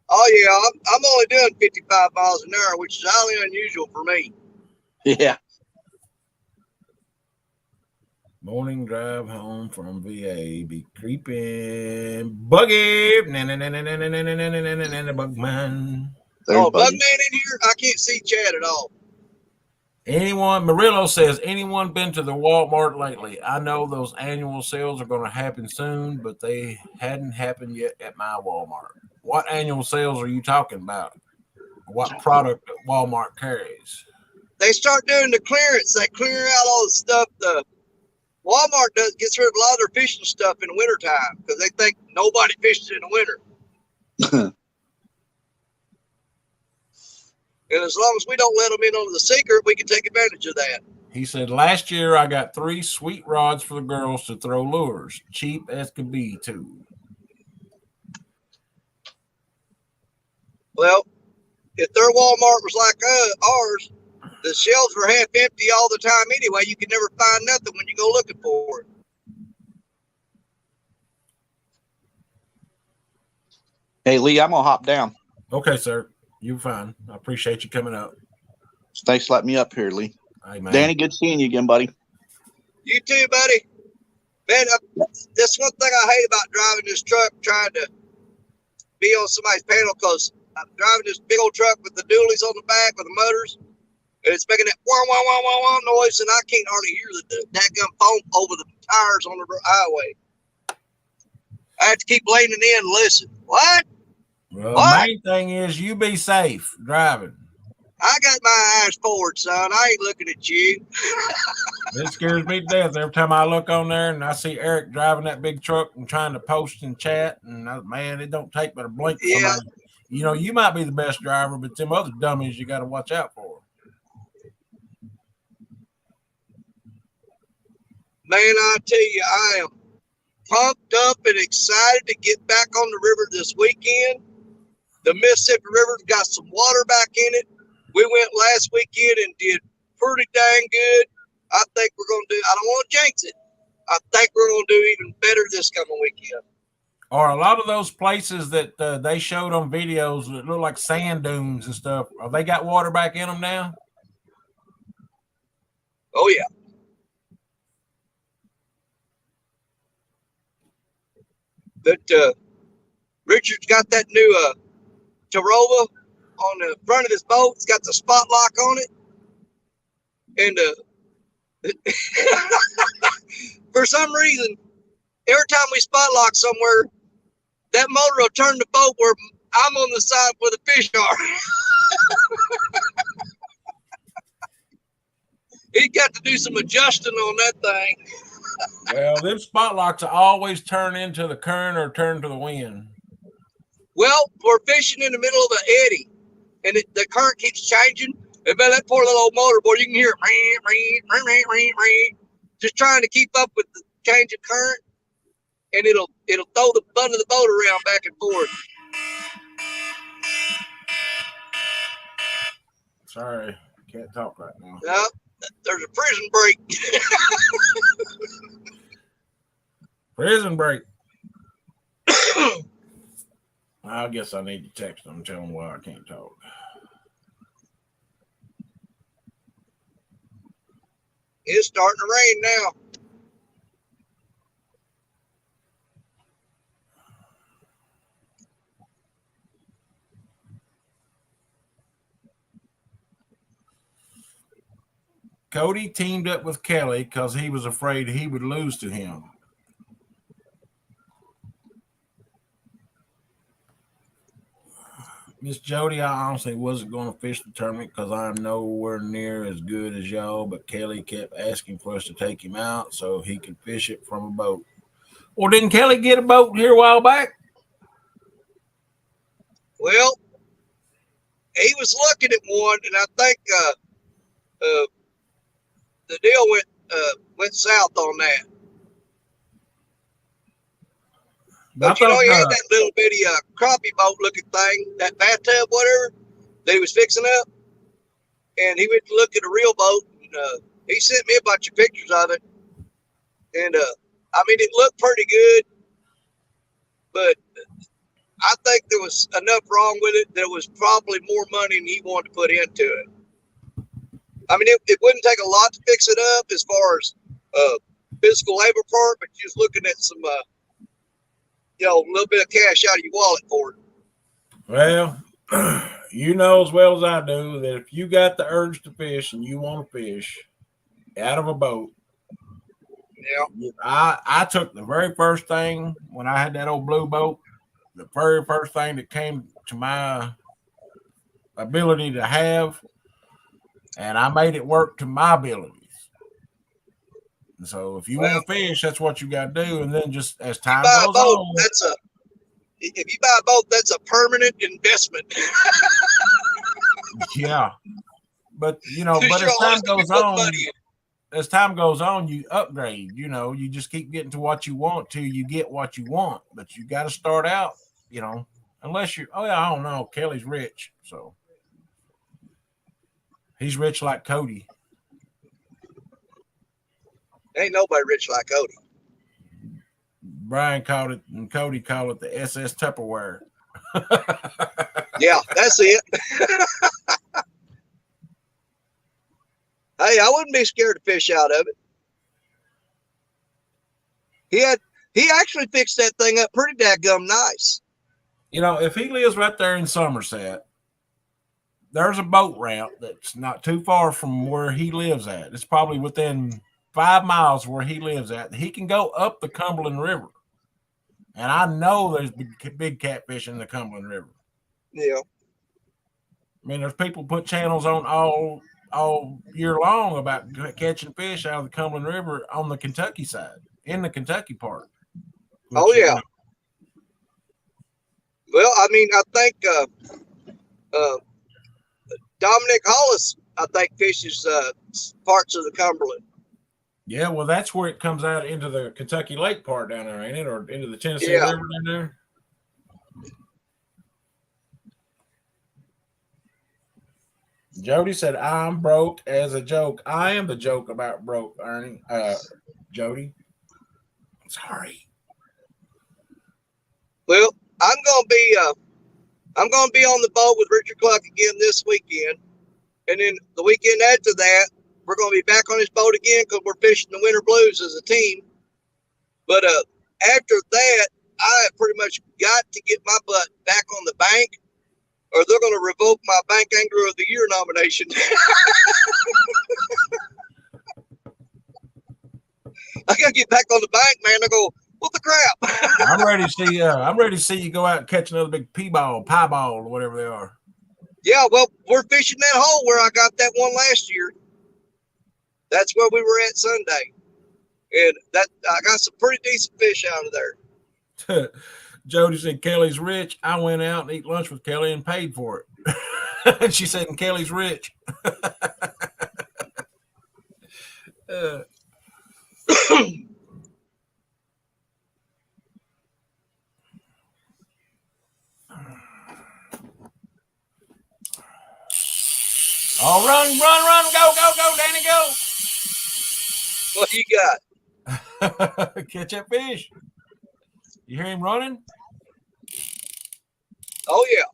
Oh yeah, I'm only doing 55 miles an hour, which is highly unusual for me. Yeah. Morning drive home from VA. Be creeping. Buggy. Bugman. There's Oh, Buggy. Bugman in here? I can't see Chad at all. Anyone, Murillo says, anyone been to the Walmart lately? I know those annual sales are going to happen soon, but they hadn't happened yet at my Walmart. What annual sales are you talking about? What product Walmart carries? They start doing the clearance. They clear out all the stuff. The Walmart gets rid of a lot of their fishing stuff in the wintertime because they think nobody fishes in the winter. And as long as we don't let them in on the secret, we can take advantage of that. He said, last year I got 3 sweet rods for the girls to throw lures. Cheap as could be, too. Well, if their Walmart was like ours, the shelves were half empty all the time anyway. You could never find nothing when you go looking for it. Hey, Lee, I'm going to hop down. Okay, sir. You're fine. I appreciate you coming up. Thanks for letting me up here, Lee. Hey, man. Danny, good seeing you again, buddy. You too, buddy. Man, that's one thing I hate about driving this truck, trying to be on somebody's panel, because I'm driving this big old truck with the dualies on the back with the motors, and it's making that wah, wah, wah, wah, wah noise, and I can't hardly hear that gun foam over the tires on the highway. I have to keep leaning in and listen. What? Well, What? the main thing is you be safe driving. I got my eyes forward, son. I ain't looking at you. It scares me to death every time I look on there and I see Eric driving that big truck and trying to post and chat. And man, it don't take but a blink. Yeah. Somebody. You know, you might be the best driver, but them other dummies you got to watch out for. Man, I tell you, I am pumped up and excited to get back on the river this weekend. The Mississippi River's got some water back in it. We went last weekend and did pretty dang good. I think we're going to do, I don't want to jinx it. I think we're going to do even better this coming weekend. Are a lot of those places that they showed on videos that look like sand dunes and stuff, have they got water back in them now? Oh, yeah. But Richard's got that new Tarova on the front of his boat. It's got the spot lock on it. And for some reason, every time we spot lock somewhere, that motor will turn the boat where I'm on the side where the fish are. He got to do some adjusting on that thing. Well, them spot locks always turn into the current or turn to the wind. Well, we're fishing in the middle of an eddy, and the current keeps changing. And man, that poor little old motorboard, you can hear it, just trying to keep up with the change of current, and it'll throw the butt of the boat around back and forth. Sorry, can't talk right now. Now, there's a prison break. Prison break. I guess I need to text them and tell them why I can't talk. It's starting to rain now. Cody teamed up with Kelly because he was afraid he would lose to him. Miss Jody, I honestly wasn't going to fish the tournament because I'm nowhere near as good as y'all, but Kelly kept asking for us to take him out so he could fish it from a boat. Well, didn't Kelly get a boat here a while back? Well, he was looking at one, and I think the deal went south on that. But you know, he had that little bitty crappie boat looking thing, that bathtub, whatever, that he was fixing up. And he went to look at a real boat, and he sent me a bunch of pictures of it. And I mean, it looked pretty good, but I think there was enough wrong with it that it was probably more money than he wanted to put into it. I mean, it wouldn't take a lot to fix it up as far as physical labor part, but you're just looking at some, you know, a little bit of cash out of your wallet for it. Well, you know as well as I do that if you got the urge to fish and you want to fish out of a boat, Yeah. I took the very first thing when I had that old blue boat, the very first thing that came to my ability to have, and I made it work to my abilities. And so if you want to fish, that's what you got to do. And then just as time goes on, if you buy a boat, that's a permanent investment. Yeah. But you know, but as time goes on, you upgrade, you know, you just keep getting to what you want till you get what you want. But you got to start out, you know, unless you're, oh yeah, I don't know, Kelly's rich. So he's rich like Cody. Ain't nobody rich like Cody. Brian called it, and Cody called it the SS Tupperware. Yeah, that's it. Hey, I wouldn't be scared to fish out of it. He actually fixed that thing up pretty dadgum nice. You know, if he lives right there in Somerset, there's a boat route that's not too far from where he lives at. It's probably within 5 miles where he lives at. He can go up the Cumberland River. And I know there's big catfish in the Cumberland River. Yeah. I mean, there's people put channels on all year long about catching fish out of the Cumberland River on the Kentucky side, in the Kentucky part. Oh, yeah. You know, well, I mean, I think Dominic Hollis, I think, fishes parts of the Cumberland. Yeah, well, that's where it comes out into the Kentucky Lake part down there, ain't it? Or into the Tennessee River down there? Jody said, I'm broke as a joke. I am the joke about broke, Ernie. Jody. Sorry. Well, I'm gonna be on the boat with Richard Cluck again this weekend. And then the weekend after that, we're going to be back on this boat again because we're fishing the Winter Blues as a team. But after that, I have pretty much got to get my butt back on the bank or they're going to revoke my Bank Angler of the Year nomination. I got to get back on the bank, man. I go, what the crap? I'm ready to see you go out and catch another big pie ball, or whatever they are. Yeah, well, we're fishing that hole where I got that one last year. That's where we were at Sunday. And that I got some pretty decent fish out of there. Jody said, Kelly's rich. I went out and ate lunch with Kelly and paid for it. And she said, and Kelly's rich. Oh, run, go, Danny, go. What you got? Catch that fish. You hear him running? Oh, yeah.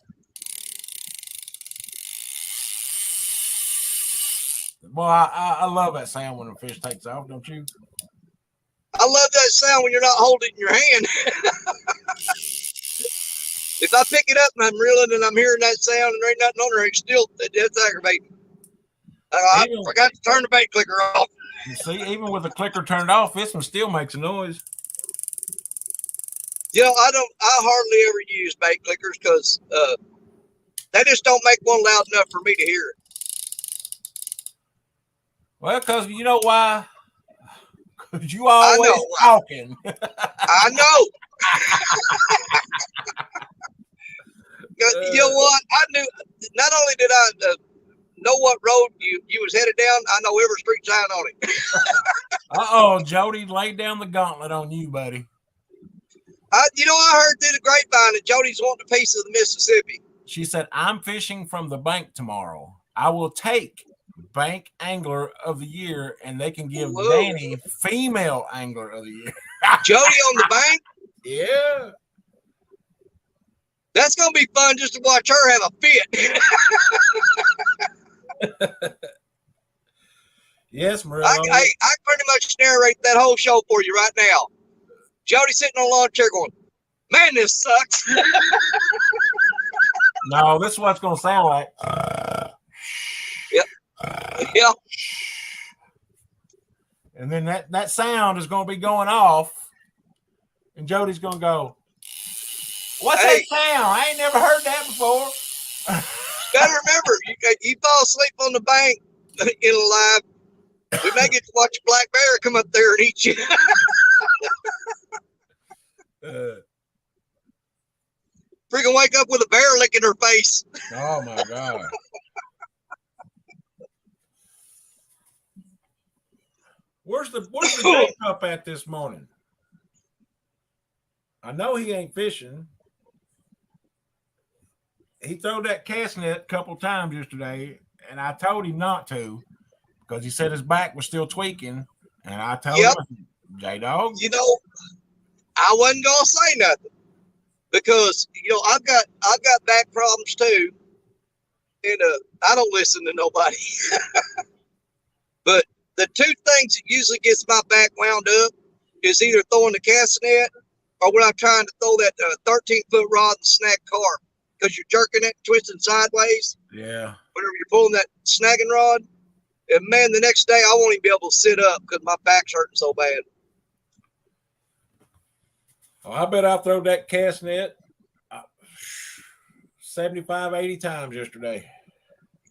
Boy, I love that sound when a fish takes off, don't you? I love that sound when you're not holding it in your hand. If I pick it up and I'm reeling and I'm hearing that sound and there ain't nothing on there, it's still, that's aggravating. I forgot to turn the bait clicker off. You see, even with the clicker turned off, this one still makes a noise. You know, I hardly ever use bait clickers because they just don't make one loud enough for me to hear it. Well, because you know why? Because you always talking. I know. You know what? I knew. Not only did I know what road you was headed down, I know every street sign on it. Jody laid down the gauntlet on you, buddy. I heard through the grapevine that Jody's wanting a piece of the Mississippi. She said, "I'm fishing from the bank tomorrow. I will take Bank Angler of the Year, and they can give Danny Female Angler of the Year." Jody on the bank? Yeah. That's going to be fun just to watch her have a fit. Yes, Murillo. I pretty much narrate that whole show for you right now. Jody sitting on a lawn chair going, "Man, this sucks." No, this is what it's going to sound like. Yep. Yeah. And then that sound is going to be going off, and Jody's going to go, "What's that sound? I ain't never heard that before." Gotta remember, you fall asleep on the bank in a live, we may get to watch a black bear come up there and eat you. Freaking wake up with a bear licking her face. Oh my God. Where's the J Cup at this morning? I know he ain't fishing. He threw that cast net a couple times yesterday, and I told him not to because he said his back was still tweaking. And I told him, J-Dog. I wasn't gonna say nothing because I've got back problems too, and I don't listen to nobody. But the two things that usually gets my back wound up is either throwing the cast net or when I'm trying to throw that 13-foot rod and snag carp. Because you're jerking it, twisting sideways. Yeah. Whenever you're pulling that snagging rod. And man, the next day I won't even be able to sit up because my back's hurting so bad. Oh, I bet I threw that cast net 75, 80 times yesterday.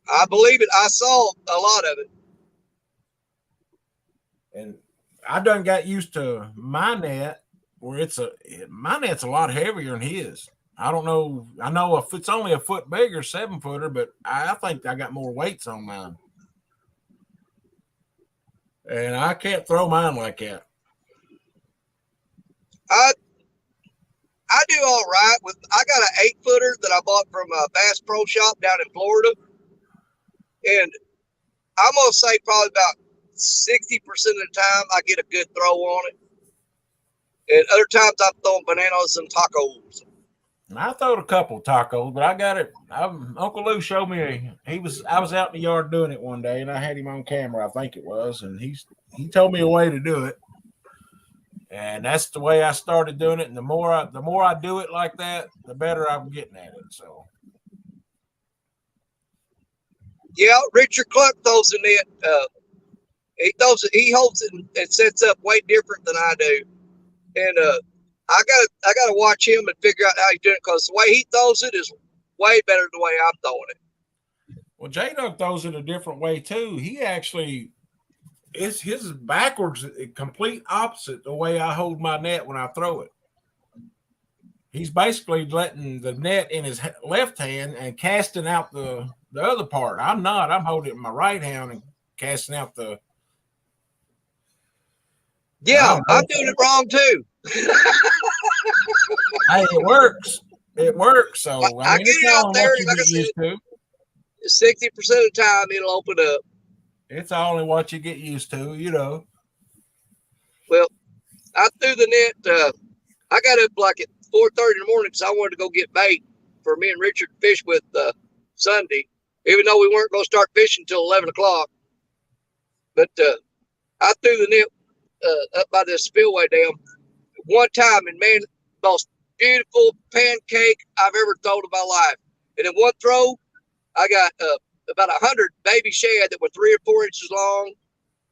I believe it. I saw a lot of it. And I done got used to my net where my net's a lot heavier than his. I don't know. I know if it's only a foot bigger, 7-footer, but I think I got more weights on mine. And I can't throw mine like that. I do all right with. I got an 8-footer that I bought from a Bass Pro Shop down in Florida, and I'm gonna say probably about 60% of the time I get a good throw on it, and other times I'm throwing bananas and tacos. I throwed a couple of tacos, but I got it. Uncle Lou showed me. I was out in the yard doing it one day, and I had him on camera. I think it was, and he told me a way to do it, and that's the way I started doing it. And the more I do it like that, the better I'm getting at it. So, yeah, Richard Cluck throws in it. He throws it. He holds it and sets up way different than I do, and I gotta watch him and figure out how he's doing it because the way he throws it is way better than the way I'm throwing it. Well, J-Dog throws it a different way too. He actually his is backwards, complete opposite the way I hold my net when I throw it. He's basically letting the net in his left hand and casting out the other part. I'm not. I'm holding it in my right hand and casting out the. Yeah, I'm doing it wrong too. Hey, it works. It works. So I get it out there. Like I said, 60% of the time it'll open up. It's only what you get used to, Well, I threw the net. I got up like at 4:30 in the morning because I wanted to go get bait for me and Richard to fish with Sunday, even though we weren't going to start fishing until 11 o'clock. But I threw the net up by the spillway dam one time, and man, most beautiful pancake I've ever thrown in my life. And in one throw, I got about 100 baby shad that were 3 or 4 inches long,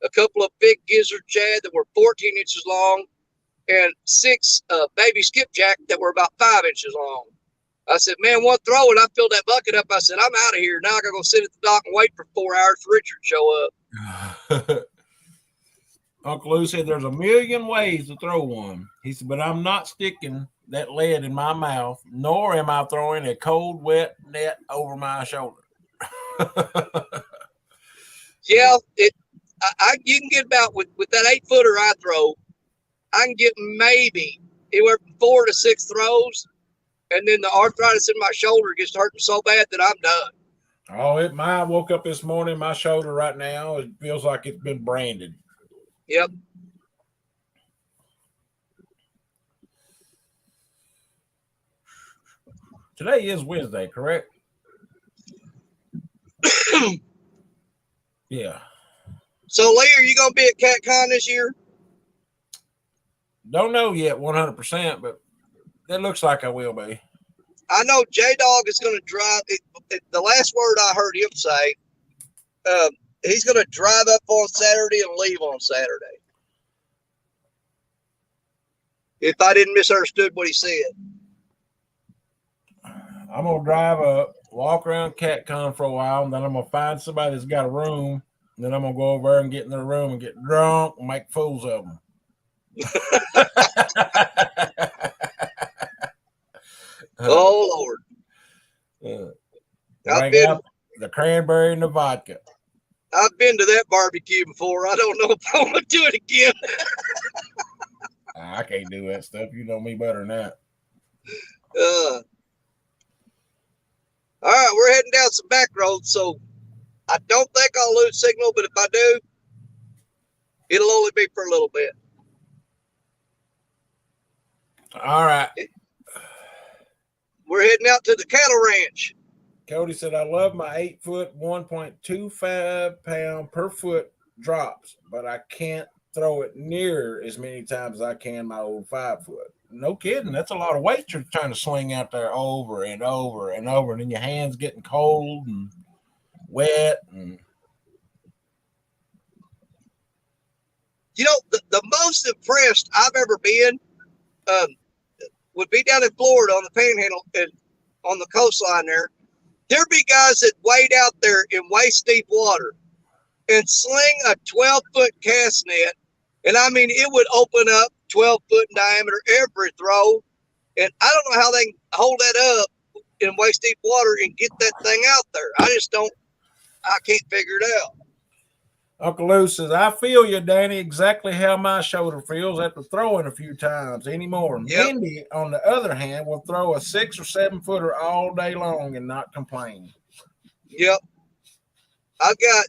a couple of big gizzard shad that were 14 inches long, and 6 baby skipjack that were about 5 inches long. I said, man, one throw, and I filled that bucket up. I said, I'm out of here. Now I gotta go sit at the dock and wait for 4 hours for Richard to show up. Uncle Lou said there's a million ways to throw one. He said, but I'm not sticking that lead in my mouth, nor am I throwing a cold, wet net over my shoulder. Yeah, you can get about with that 8-footer I throw. I can get maybe anywhere from 4 to 6 throws, and then the arthritis in my shoulder gets hurting so bad that I'm done. Oh, I woke up this morning, my shoulder right now, it feels like it's been branded. Yep. Today is Wednesday, correct? Yeah. So, Lee, are you going to be at CatCon this year? Don't know yet 100%, but it looks like I will be. I know J-Dog is going to drive. The last word I heard him say, he's going to drive up on Saturday and leave on Saturday. If I didn't misunderstood what he said. I'm going to drive up, walk around CatCon for a while, and then I'm going to find somebody that's got a room, and then I'm going to go over there and get in their room and get drunk and make fools of them. Oh, Lord. Bring out the cranberry and the vodka. I've been to that barbecue before. I don't know if I want to do it again. I can't do that stuff. You know me better than that. All right, we're heading down some back roads, so I don't think I'll lose signal, but if I do, it'll only be for a little bit. All right. We're heading out to the cattle ranch. Cody said, I love my 8-foot, 1.25 pound per foot drops, but I can't throw it near as many times as I can my old 5-foot. No kidding. That's a lot of weight you're trying to swing out there over and over and over. And then your hands getting cold and wet. And you know, the most impressed I've ever been would be down in Florida on the Panhandle and on the coastline there. There'd be guys that wade out there in waist deep water and sling a 12-foot cast net. And I mean, it would open up 12 foot in diameter every throw. And I don't know how they can hold that up in waist deep water and get that thing out there. I can't figure it out. Uncle Lou says, I feel you, Danny, exactly how my shoulder feels after throwing a few times anymore. Yep. Mindy, on the other hand, will throw a 6 or 7 footer all day long and not complain. Yep. I've got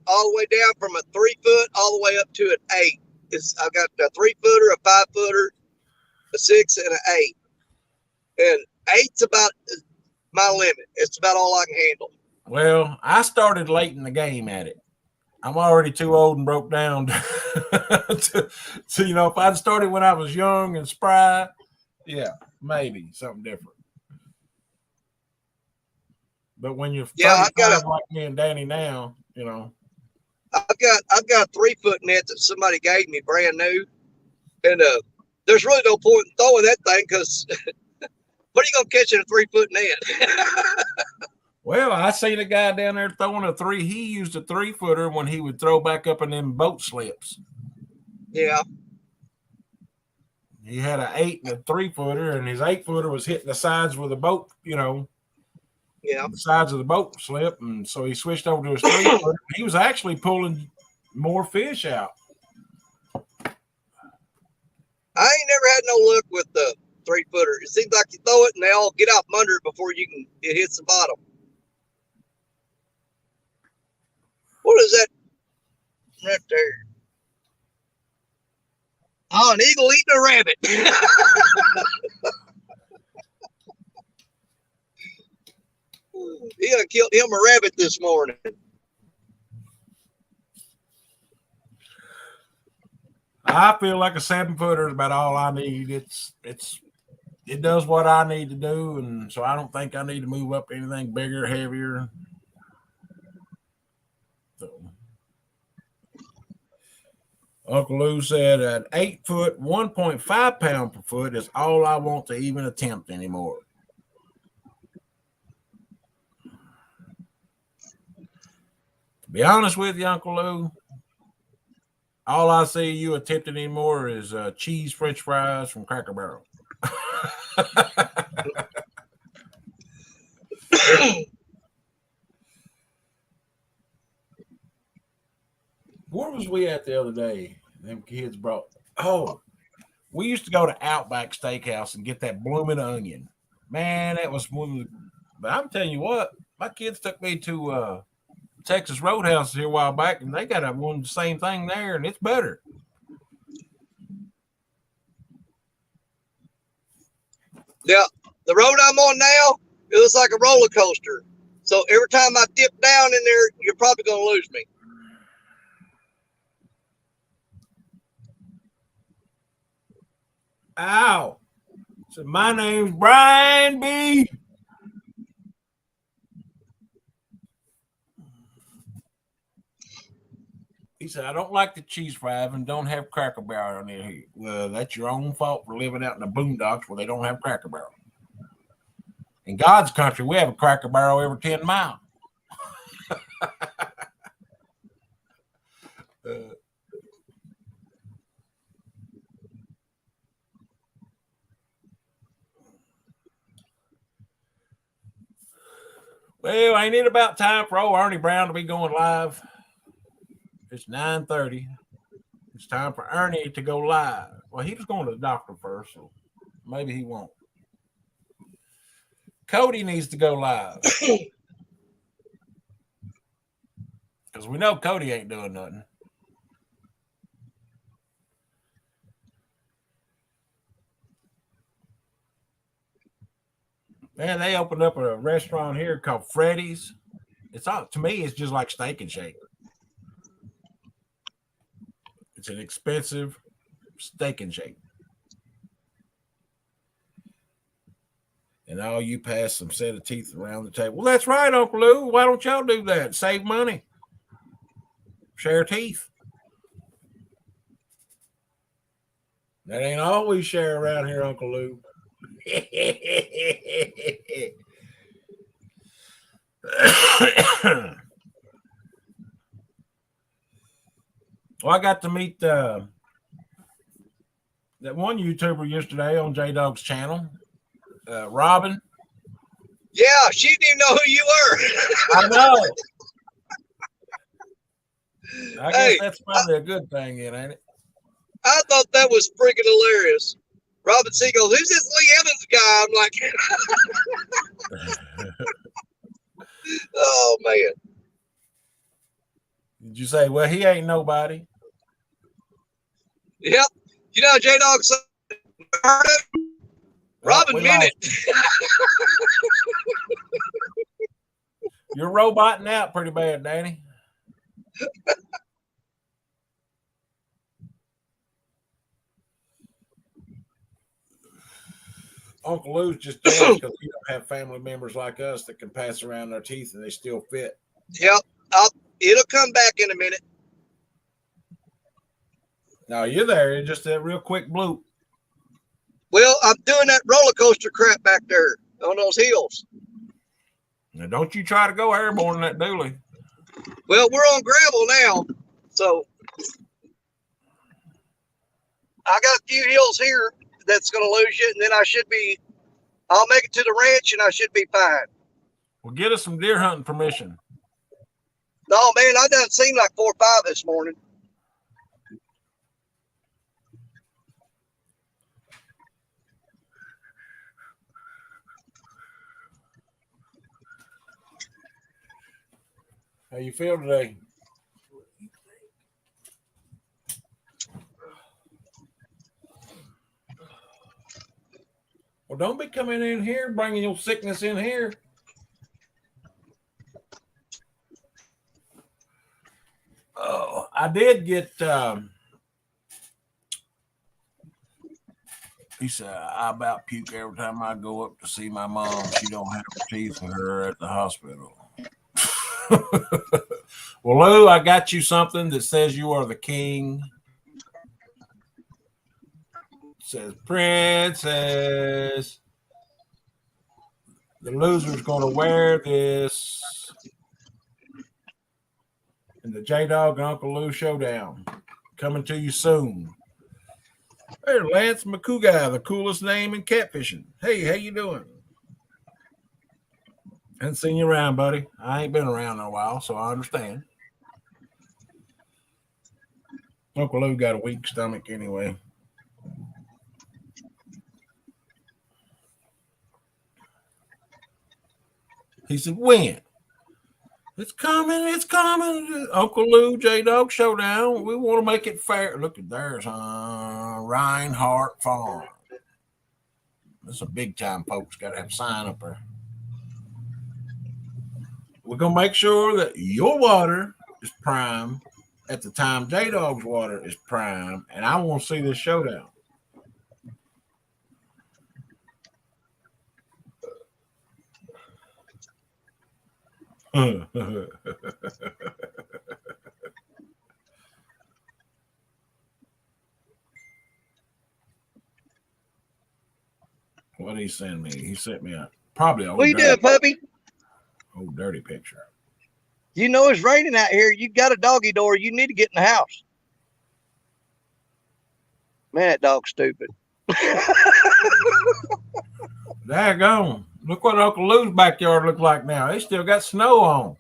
all the way down from a 3-foot all the way up to an 8. I've got a 3-footer, a 5-footer, a 6, and an 8. And 8's about my limit. It's about all I can handle. Well, I started late in the game at it. I'm already too old and broke down to if I'd started when I was young and spry, yeah, maybe something different. But when you're 35 like me and Danny now, I've got a 3-foot net that somebody gave me brand new, and there's really no point in throwing that thing because what are you gonna catch in a 3-foot net? Well, I seen a guy down there throwing a 3. He used a 3-footer when he would throw back up in them boat slips. Yeah. He had an 8 and a 3-footer, and his 8-footer was hitting the sides with the boat, the sides of the boat slip, and so he switched over to his 3-footer. He was actually pulling more fish out. I ain't never had no luck with the 3-footer. It seems like you throw it and they all get out from under it before it hits the bottom. What is that right there? Oh, an eagle eating a rabbit. He done killed him a rabbit this morning. I feel like a 7-footer is about all I need. It does what I need to do, and so I don't think I need to move up to anything bigger, heavier. So, Uncle Lou said an 8-foot, 1.5 pound per foot is all I want to even attempt anymore. To be honest with you, Uncle Lou, All I see you attempting anymore is cheese French fries from Cracker Barrel. Where was we at the other day? Them kids brought. Oh, we used to go to Outback Steakhouse and get that blooming onion. Man, that was one of the. But I'm telling you what, my kids took me to Texas Roadhouse here a while back, and they got one the same thing there, and it's better. Yeah, the road I'm on now, it looks like a roller coaster. So every time I dip down in there, you're probably going to lose me. Ow. So my name's Brian B. He said, I don't like the cheese fries and don't have Cracker Barrel on here. Well, that's your own fault for living out in the boondocks where they don't have Cracker Barrel. In God's country, we have a Cracker Barrel every 10 miles. Well, ain't it about time for old Ernie Brown to be going live? It's 9:30. It's time for Ernie to go live. Well, he was going to the doctor first, so maybe he won't. Cody needs to go live. Because we know Cody ain't doing nothing. Man, they opened up a restaurant here called Freddy's. It's all, to me, it's just like Steak and Shake. It's an expensive Steak and Shake. And all you pass some set of teeth around the table. Well, that's right, Uncle Lou. Why don't y'all do that? Save money. Share teeth. That ain't always share around here, Uncle Lou. Well, I got to meet that one YouTuber yesterday on J Dog's channel, Robin. Yeah, she didn't even know who you were. I know. I guess Hey, that's probably a good thing, ain't it? I thought that was freaking hilarious. Robin C goes, who's this Lee Evans guy? I'm like, oh, man. Did you say, well, he ain't nobody? Yep. You know, J Dog said, Robin meant it. You're roboting out pretty bad, Danny. Uncle Lou's just jealous because we don't have family members like us that can pass around their teeth and they still fit. Yep. It'll come back in a minute. No, you're there. It's just a real quick bloop. Well, I'm doing that roller coaster crap back there on those hills. Now, don't you try to go airborne in that dually. Well, we're on gravel now, so I got a few hills here that's going to lose you, and then I'll make it to the ranch, and I should be fine. Well, get us some deer hunting permission. No, man, I done seen like 4 or 5 this morning. How you feel today? Well, don't be coming in here, bringing your sickness in here. Oh, I did get. He said, I about puke every time I go up to see my mom. She don't have her teeth for her at the hospital. Well, Lou, I got you something that says you are the king. It says, Princess. The loser's going to wear this in the J Dog and Uncle Lou showdown. Coming to you soon. Hey, Lance McCougar, the coolest name in catfishing. Hey, how you doing? Hadn't seen you around, buddy. I ain't been around in a while, so I understand. Uncle Lou got a weak stomach anyway. He said, when? It's coming, it's coming. Uncle Lou, J-Dog Showdown. We want to make it fair. Look at there's Reinhardt Farm. This is a big time, folks. Got to have a sign up there. We're going to make sure that your water is prime at the time J-Dog's water is prime, and I want to see this showdown. What did he send me? He sent me a probably What you doing, puppy? Old dirty picture. You know it's raining out here. You got a doggy door. You need to get in the house. Man, that dog's stupid. Daggone. Look what Uncle Lou's backyard looks like now. He still got snow on.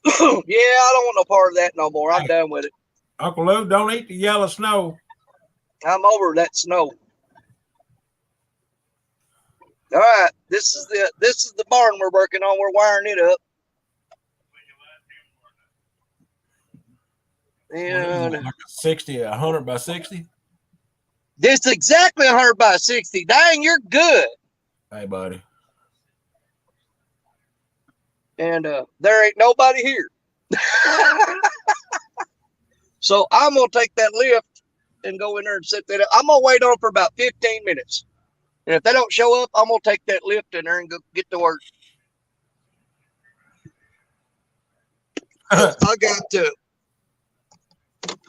Yeah, I don't want no part of that no more. I'm done with it. Uncle Lou, don't eat the yellow snow. I'm over that snow. All right, this is the barn we're working on. We're wiring it up. And Like a 60, 100 by 60. this is exactly 100 by 60. Dang, you're good. Hey, buddy. And there ain't nobody here. So I'm gonna take that lift and go in there and set that up. I'm gonna wait on for about 15 minutes. And if they don't show up, I'm gonna take that lift in there and go get to work. I got to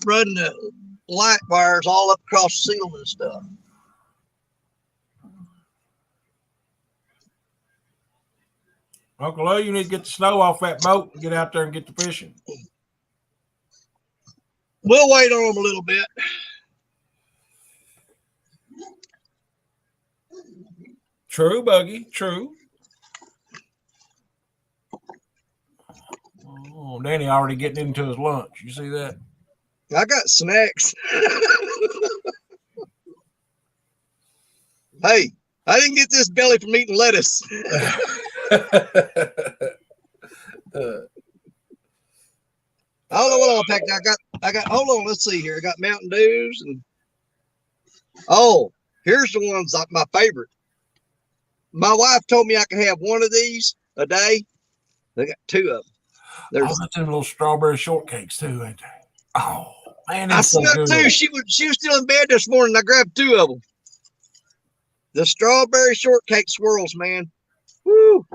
run the light wires all up across the ceiling and stuff. Uncle Lou, you need to get the snow off that boat and get out there and get the fishing. We'll wait on them a little bit. True, Buggy. True. Oh, Danny already getting into his lunch. You see that? I got snacks. Hey, I didn't get this belly from eating lettuce. I don't know what I'll take. I got. Hold on, let's see here. I got Mountain Dews and here's the ones like my favorite. My wife told me I could have one of these a day. They got two of them. There's that's them little strawberry shortcakes too, ain't they? Oh man, I snuck two. She was still in bed this morning. I grabbed two of them. The strawberry shortcake swirls, man. Woo!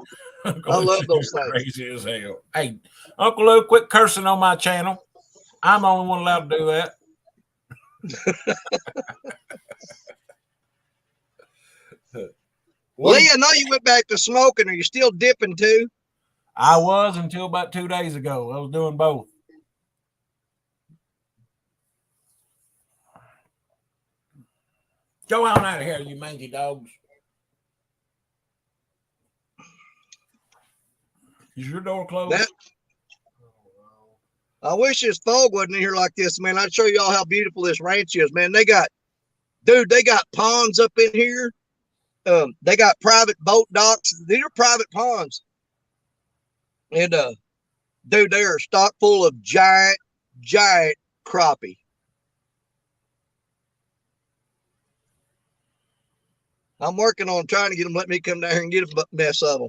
I love those things. Crazy as hell. Hey, Uncle Lou, quit cursing on my channel. I'm the only one allowed to do that. Lee, I know you went back to smoking. Are you still dipping too? I was until about 2 days ago. I was doing both. Go on out of here, you mangy dogs. Is your door closed? I wish this fog wasn't in here like this, man. I'd show y'all how beautiful this ranch is, man. They got ponds up in here. They got private boat docks. These are private ponds. And dude, they are stock full of giant crappie. I'm working on trying to get them let me come down here and get a mess of them.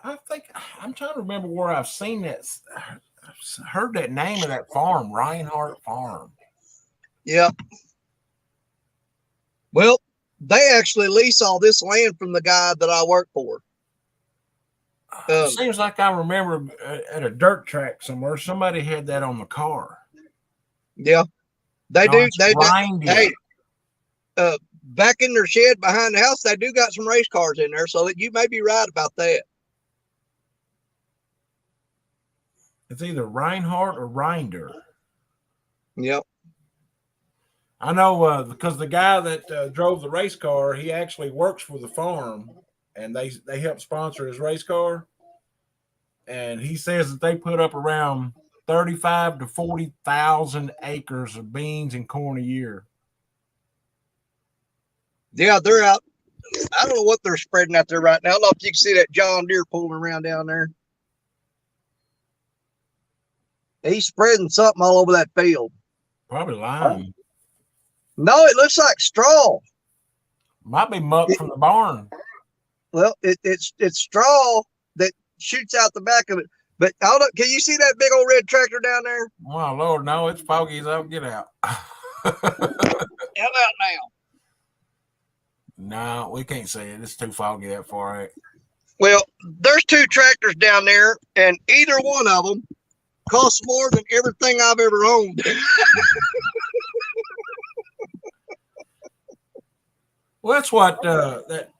I think I'm trying to remember where I've seen that. I've heard that name of that farm, Reinhardt Farm. Yep. Well, they actually lease all this land from the guy that I work for. It seems like I remember at a dirt track somewhere, somebody had that on the car. Yeah, they do. They do. Hey, back in their shed behind the house, they do got some race cars in there, so that you may be right about that. It's either Reinhardt or Reinder. Yep. I know because the guy that drove the race car, he actually works for the farm, and they help sponsor his race car. And he says that they put up around 35 to 40,000 acres of beans and corn a year. Yeah, they're out. I don't know what they're spreading out there right now. I don't know if you can see that John Deere pulling around down there. He's spreading something all over that field. Probably lime. No, it looks like straw. Might be muck from the barn. Well, it's straw that shoots out the back of it. But I don't know, can you see that big old red tractor down there? Oh, Lord, no, it's foggy as I'll get out. How about now? No, we can't see it. It's too foggy that far out. Well, there's two tractors down there, and either one of them costs more than everything I've ever owned. Well, that's what that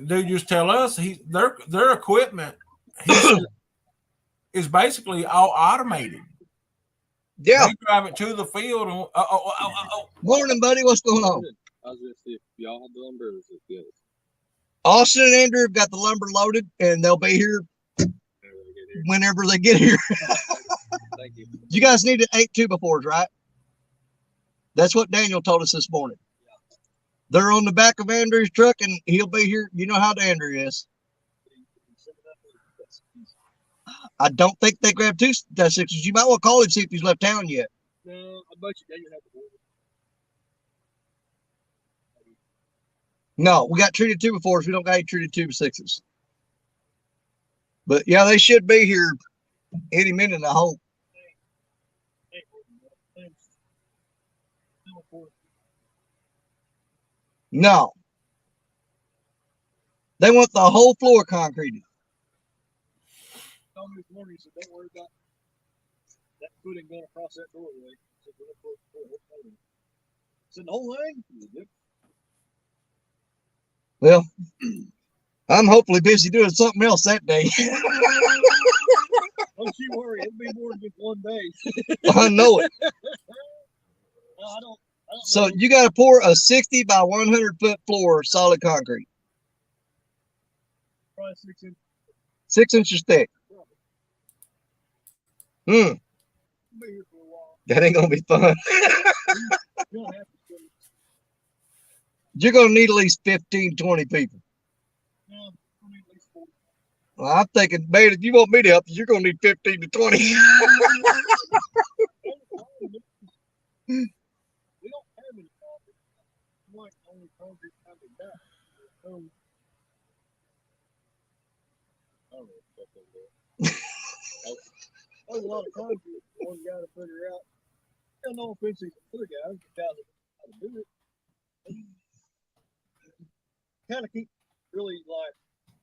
dude used to tell us. Their equipment is basically all automated. Yeah. They drive it to the field. And, Morning, buddy. What's going on? I was gonna see if y'all had the lumber or is it good? Austin and Andrew have got the lumber loaded, and they'll be here whenever they get here. Thank you. You guys needed 8 2x4s, right? That's what Daniel told us this morning. They're on the back of Andrew's truck, and he'll be here. You know how Andrew is. I don't think they grabbed 2 6s. You might want to call him, see if he's left town yet. No, I bet you Daniel had the order. No, we got treated 2x4s. We don't got any treated 2x6s. But yeah, they should be here any minute, I hope. No. They want the whole floor concreted. Told me this morning, he said, don't worry about that footing going across that doorway. He said, we're gonna put the whole thing. I said, the whole thing? He said, yep. Well, I'm hopefully busy doing something else that day. Don't you worry, it'll be more than just one day. I know it. No, I don't So know. you got to pour a 60 by 100 foot floor of solid concrete, Probably 6 inches. 6 inches thick. We'll be here for a while. That ain't gonna be fun. You don't have to spend it. You're gonna need at least 15, 20 people. No, I mean, at least 40. Well, I'm thinking, man, if you want me to help you, you're gonna need 15 to 20. We don't have any concrete. We like the only concrete kind we got. So, I don't know what that is. There's a lot of concrete for one guy to figure out. And no offense to the other guys, the guys that know how to do it. Kind of keep really like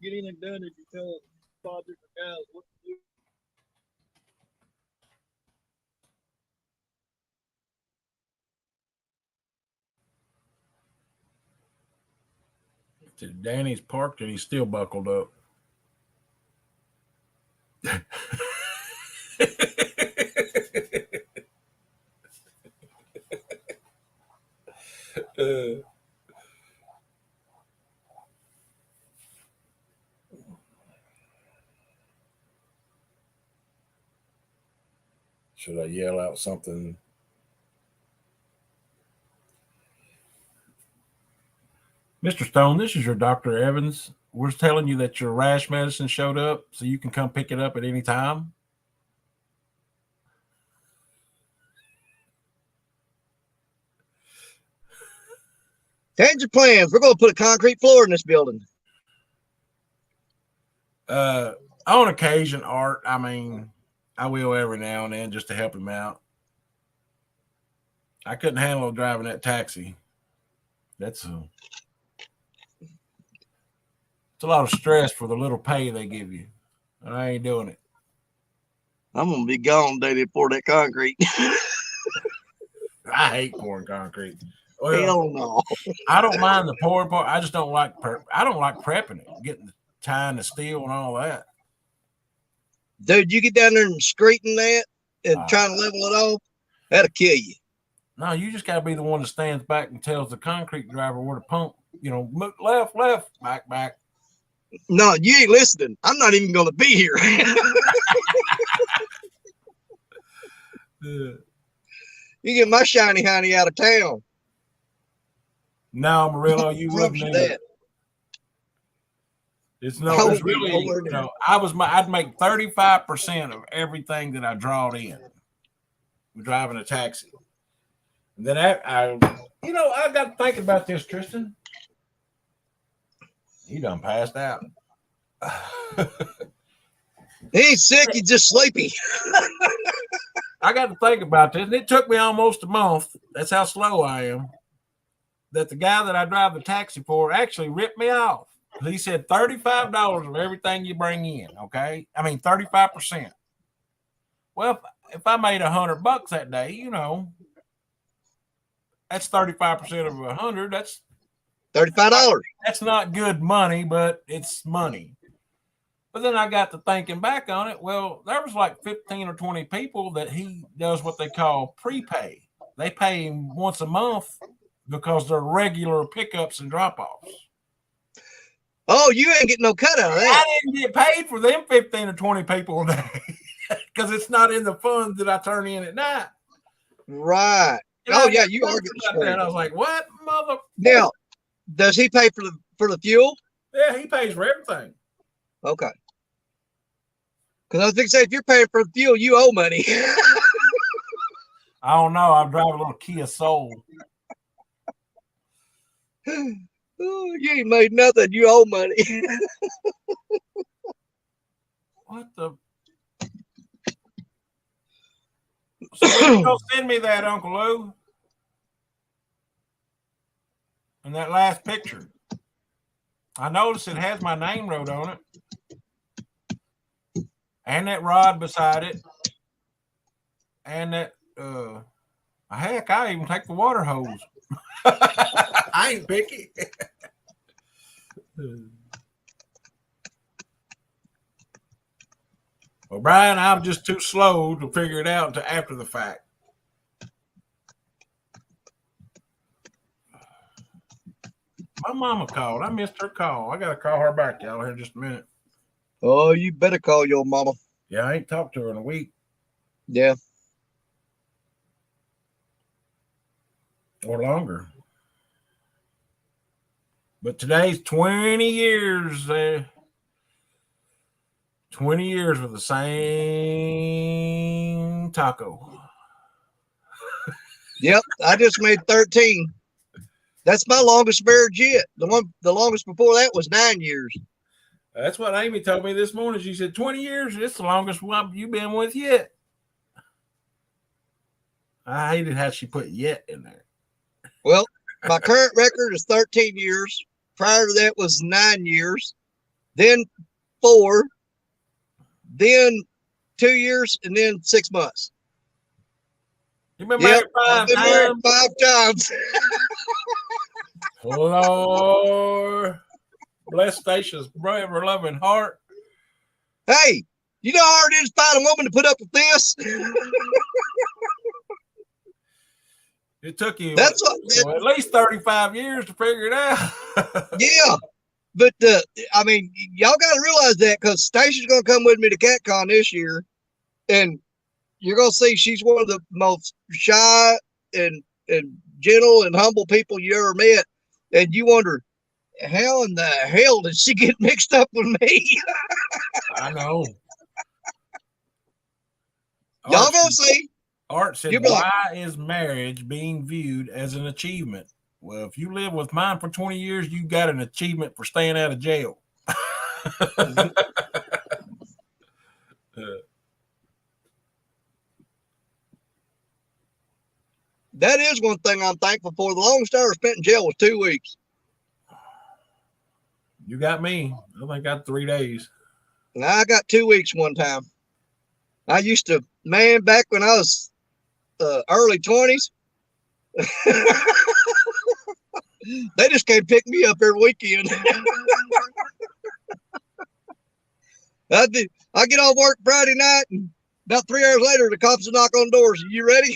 get anything done if you tell 5 different guys what to do. Danny's parked and he's still buckled up. Should I yell out something? Mr. Stone, this is your Dr. Evans. We're telling you that your rash medicine showed up, so you can come pick it up at any time. Change your plans. We're gonna put a concrete floor in this building. On occasion, Art, I mean, I will every now and then just to help him out. I couldn't handle driving that taxi. It's a lot of stress for the little pay they give you. I ain't doing it. I'm gonna be gone day before that concrete. I hate pouring concrete. Well, Hell no. I don't mind the pouring part. I just don't like I don't like prepping it, getting tying the steel and all that. Dude, you get down there and screeting that and trying to level it off, that'll kill you. No, you just got to be the one that stands back and tells the concrete driver where to pump. You know, left, back. No, you ain't listening. I'm not even going to be here. You get my shiny honey out of town. No, Murillo, you Promise wouldn't. you Either. that. It's I no, would it's be really, nowhere you near. know, I'd make 35% of everything that I drawed in with driving a taxi. And then I got thinking about this, Tristan. You done passed out. He ain't sick, he's just sleepy. I got to think about this, and it took me almost a month. That's how slow I am. That the guy that I drive the taxi for actually ripped me off. He said $35 of everything you bring in. Okay, I mean 35%. Well, if I made $100 that day, you know, that's 35% of 100. That's $35. That's not good money, but it's money. But then I got to thinking back on it. Well, there was like 15 or 20 people that he does what they call prepay. They pay him once a month because they're regular pickups and drop-offs. Oh, you ain't getting no cut out of I that. didn't get paid for them 15 or 20 people a day because it's not in the funds that I turn in at night. Right. And Oh, I yeah, got you are thinking getting about that. screwed. I was like, what, mother? Now, does he pay for the fuel? Yeah, he pays for everything. Okay. Because I was thinking, say, if you're paying for the fuel, you owe money. I don't know. I drive a little Kia Soul. Oh, you ain't made nothing. You owe money. What the? So when you gonna send me that, Uncle Lou? And that last picture. I noticed it has my name wrote on it. And that rod beside it. And that heck, I even take the water hose. I ain't picky. Well, Brian, I'm just too slow to figure it out until after the fact. My mama called. I missed her call. I got to call her back, y'all, here in just a minute. Oh, you better call your mama. Yeah, I ain't talked to her in a week Yeah. or longer. But today's 20 years. 20 years with the same taco. Yep. I just made 13. That's my longest marriage yet. The longest before that was 9 years. That's what Amy told me this morning. She said 20 years. It's the longest one you've been with yet. I hated how she put yet in there. Well, my current record is 13 years. Prior to that was 9 years. Then 4. Then 2 years. And then 6 months. You've been Yep. married I've been married 5 times. Lord, bless Stacia's ever loving heart. Hey, you know how hard it is to find a woman to put up with this? It took you That's at least 35 years to figure it out. Yeah. But, I mean, y'all got to realize that because Stacia's going to come with me to CatCon this year. And you're going to see she's one of the most shy and gentle and humble people you ever met. And you wonder, how in the hell did she get mixed up with me? I know. Y'all going to see. Art said, You'll be like- why is marriage being viewed as an achievement? Well, if you live with mine for 20 years, you got an achievement for staying out of jail. That is one thing I'm thankful for. The longest I ever spent in jail was 2 weeks. You got me. I think I got 3 days. And I got 2 weeks one time. I used to, man, back when I was early 20s, they just came pick me up every weekend. I get off work Friday night, and about 3 hours later, the cops will knock on doors. You ready?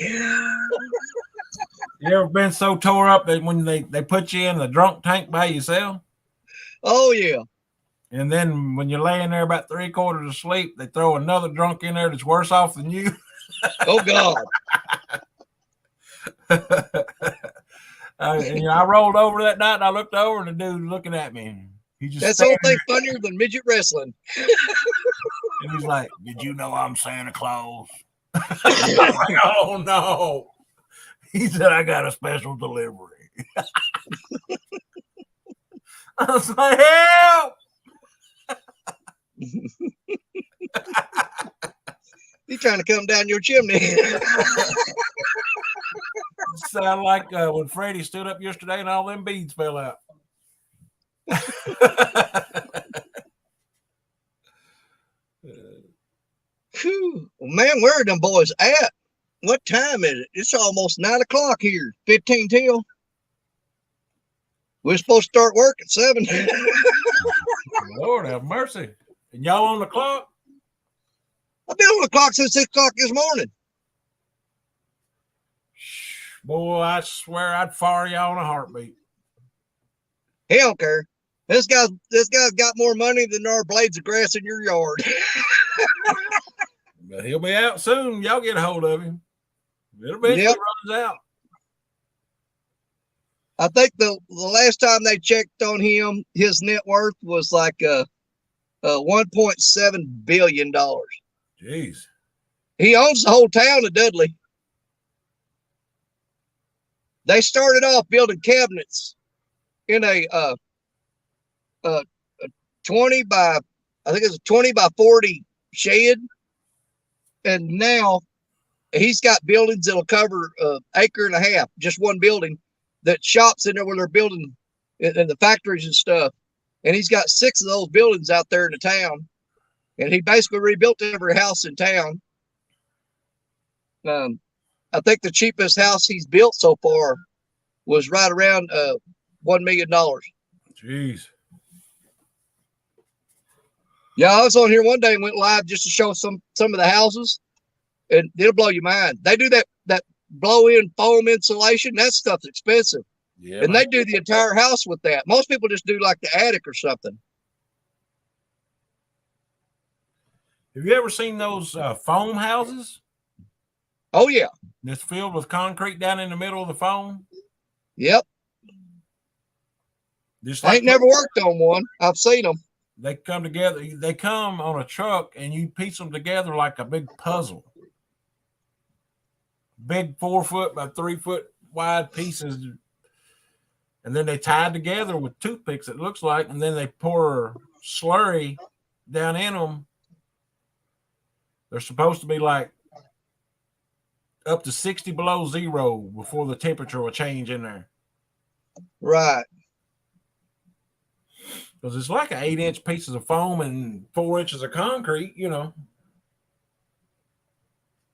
You ever been so tore up that when they put you in the drunk tank by yourself? Oh yeah. And then when you're laying there about 3/4 asleep, they throw another drunk in there that's worse off than you. Oh God. And, I rolled over that night and I looked over and the dude looking at me. He just That's the whole thing funnier than midget wrestling. and he's like, "Did you know I'm Santa Claus?" I'm like, "Oh no." He said, "I got a special delivery." I was like, "Help!" He's trying to come down your chimney. Sound like when Freddie stood up yesterday and all them beads fell out. Whew. Well, man, where are them boys at? What time is it? It's almost 9 o'clock here. 15 till. We're supposed to start work at 7. Lord have mercy. And y'all on the clock? I've been on the clock since 6 o'clock this morning. Boy, I swear I'd fire y'all in a heartbeat. He don't care. This guy's got more money than there are blades of grass in your yard. But he'll be out soon. Y'all get a hold of him. It'll be Yep. runs out. I think the last time they checked on him, his net worth was like $1.7 billion. Jeez. He owns the whole town of Dudley. They started off building cabinets in a 20 by, I think it's a 20 by 40 shed. And now he's got buildings that'll cover an acre and a half, just one building, that shops in there where they're building in the factories and stuff. And he's got 6 of those buildings out there in the town. And he basically rebuilt every house in town. I think the cheapest house he's built so far was right around $1 million. Jeez. Yeah, I was on here one day and went live just to show some of the houses, and it'll blow your mind. They do that blow-in foam insulation. That stuff's expensive, Yeah. and they do the entire house with that. Most people just do like the attic or something. Have you ever seen those foam houses Oh yeah, that's filled with concrete down in the middle of the foam? yep. Just I ain't never worked on one. I've seen them. They come together. They come on a truck, and you piece them together like a big puzzle. Big 4 foot by 3 foot wide pieces, and then they tied together with toothpicks. It looks like, and then they pour slurry down in them. They're supposed to be like up to 60 below zero before the temperature will change in there. Right. Because it's like an 8-inch pieces of foam and 4 inches of concrete, you know.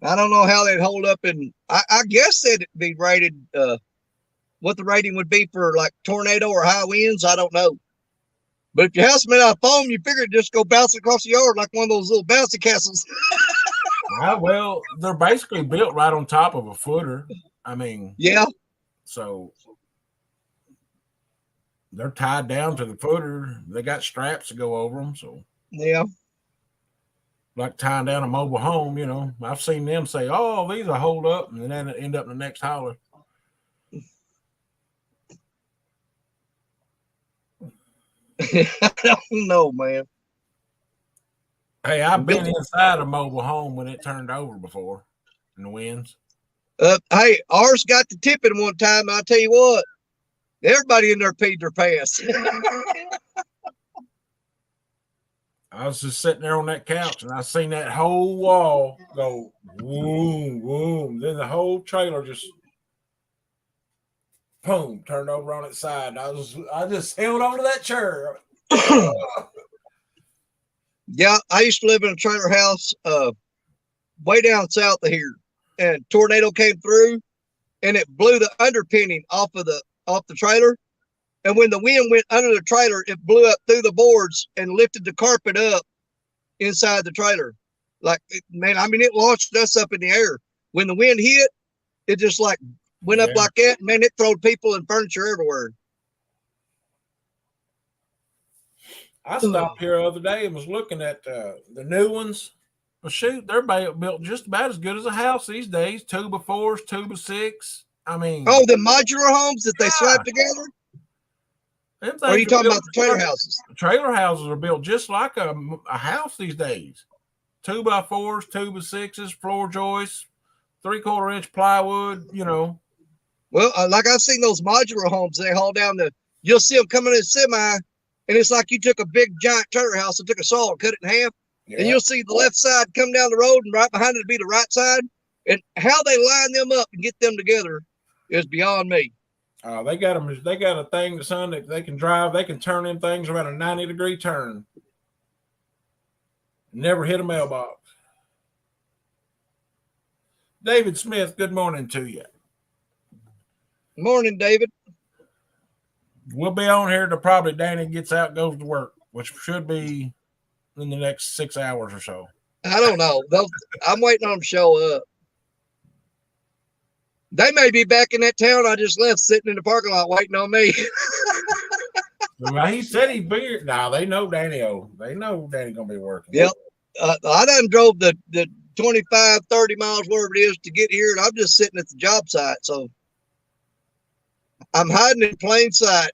I don't know how they'd hold up, and I guess they'd be rated. What the rating would be for like tornado or high winds, I don't know. But if your house made out of foam, you figure it just go bouncing across the yard like one of those little bouncy castles. Well, they're basically built right on top of a footer. I mean, Yeah. so they're tied down to the footer. They got straps to go over them. So, Yeah. like tying down a mobile home, you know, I've seen them say, "Oh, these will hold up," and then end up in the next holler. I don't know, man. Hey, I've been inside a mobile home when it turned over before in the winds. Hey, ours got to tipping one time. I'll tell you what, everybody in there peed their pants. I was just sitting there on that couch and I seen that whole wall go boom, boom. Then the whole trailer just boom turned over on its side. I just held on to that chair. Yeah, I used to live in a trailer house way down south of here, and tornado came through and it blew the underpinning off the trailer. And when the wind went under the trailer, it blew up through the boards and lifted the carpet up inside the trailer. Like, man, I mean, it launched us up in the air. When the wind hit, it just like went up Yeah. like that, man, it throwed people and furniture everywhere. I stopped here the other day and was looking at the new ones. Well, shoot, they're built just about as good as a house these days. 2x4s, 2x6. I mean, Oh, the modular homes that they slap together? them Or are you things talking built about the trailer like- houses? Trailer houses are built just like a house these days. 2x4s, 2x6s, floor joists, 3/4 inch plywood. You know, Well, like I've seen those modular homes, they haul down you'll see them coming in a semi, and it's like you took a big giant trailer house and took a saw and cut it in half, and you'll see the left side come down the road, and right behind it will be the right side. And how they line them up and get them together is beyond me. They got them. They got a thing, son, that they can drive. They can turn them things around a 90-degree turn. Never hit a mailbox. David Smith, good morning to you. Morning, David. We'll be on here till probably Danny gets out, goes to work, which should be in the next 6 hours or so. I don't know. I'm waiting on them to show up. They may be back in that town I just left, sitting in the parking lot waiting on me. Well, he said he'd be here. Now they know Danny. They know Danny gonna be working. Yep. I done drove the 25, 30 miles, wherever it is, to get here, and I'm just sitting at the job site. So I'm hiding in plain sight.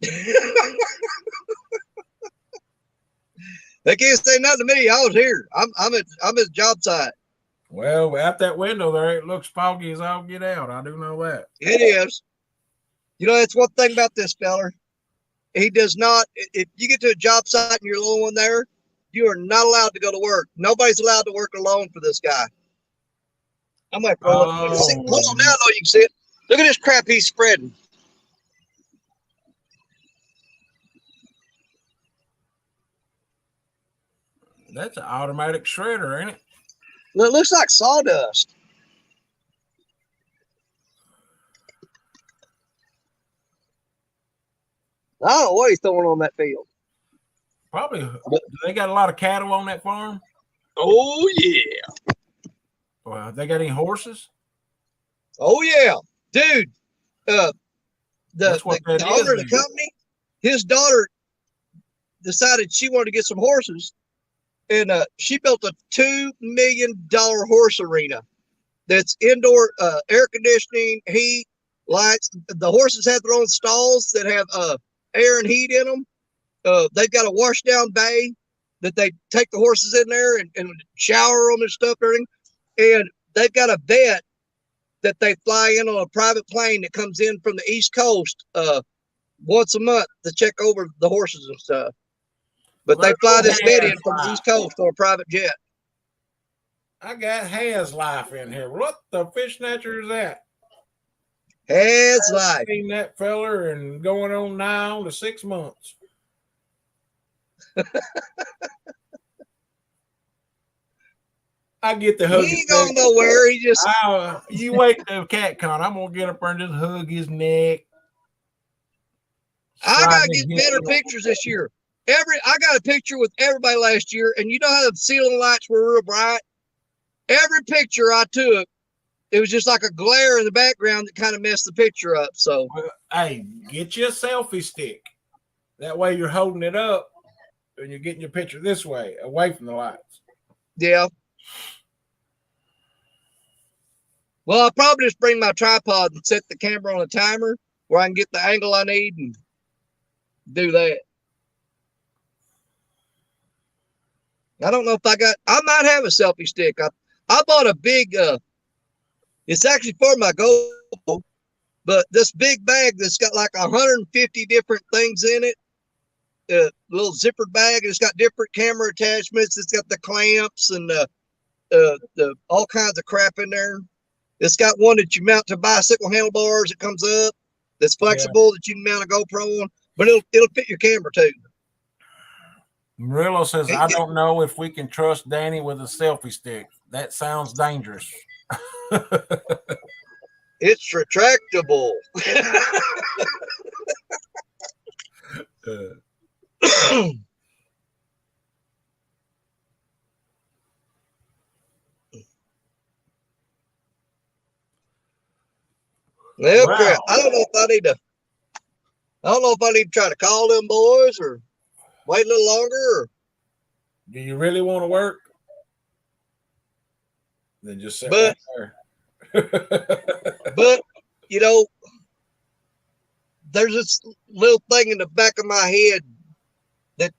They can't say nothing to me. I was here. I'm at the job site. Well, out that window there, it looks foggy as all get out. I do know that. It is. You know, that's one thing about this feller. He does not. If you get to a job site and you're the only one there, you are not allowed to go to work. Nobody's allowed to work alone for this guy. I might roll up. Hold on, now I know you can see it. Look at this crap he's spreading. That's an automatic shredder, ain't it? It looks like sawdust. I don't know what he's throwing on that field. Probably. Do they got a lot of cattle on that farm? Oh, yeah. Well, they got any horses? Oh, yeah. Dude, the That's what that owner of is, the man. company, his daughter decided she wanted to get some horses, and she built a $2 million horse arena that's indoor, air conditioning, heat, lights. The horses have their own stalls that have air and heat in them. They've got a wash down bay that they take the horses in there and shower them and stuff, everything. And they've got a vet that they fly in on a private plane that comes in from the East Coast once a month to check over the horses and stuff. But they fly this vet in from the East Coast on a private jet. I got Has Life in here. What the fish snatcher is that? Has life. Seen that feller and going on now to 6 months. I get the hug. He ain't going nowhere. He just You wait till cat con. I'm gonna get up there and just hug his neck. I gotta Slide get his better hip. pictures this year. I got a picture with everybody last year, and you know how the ceiling lights were real bright? Every picture I took, it was just like a glare in the background that kind of messed the picture up. So Well, hey, get you a selfie stick. That way you're holding it up and you're getting your picture this way, away from the lights. yeah. Well, I'll probably just bring my tripod and set the camera on a timer where I can get the angle I need and do that. I don't know if I might have a selfie stick. I bought a big, it's actually for my GoPro, but this big bag that's got like 150 different things in it, little zippered bag, and it's got different camera attachments. It's got the clamps and the all kinds of crap in there. It's got one that you mount to bicycle handlebars. It comes up that's flexible that you can mount a GoPro on, but it'll fit your camera too. Murillo says, I don't know if we can trust Danny with a selfie stick. That sounds dangerous. It's retractable. Well, Wow. crap. I don't know if I need to. I don't know if I need to try to call them boys or wait a little longer. Or, Do you really want to work? Then just sit But- right there. but you know, there's this little thing in the back of my head that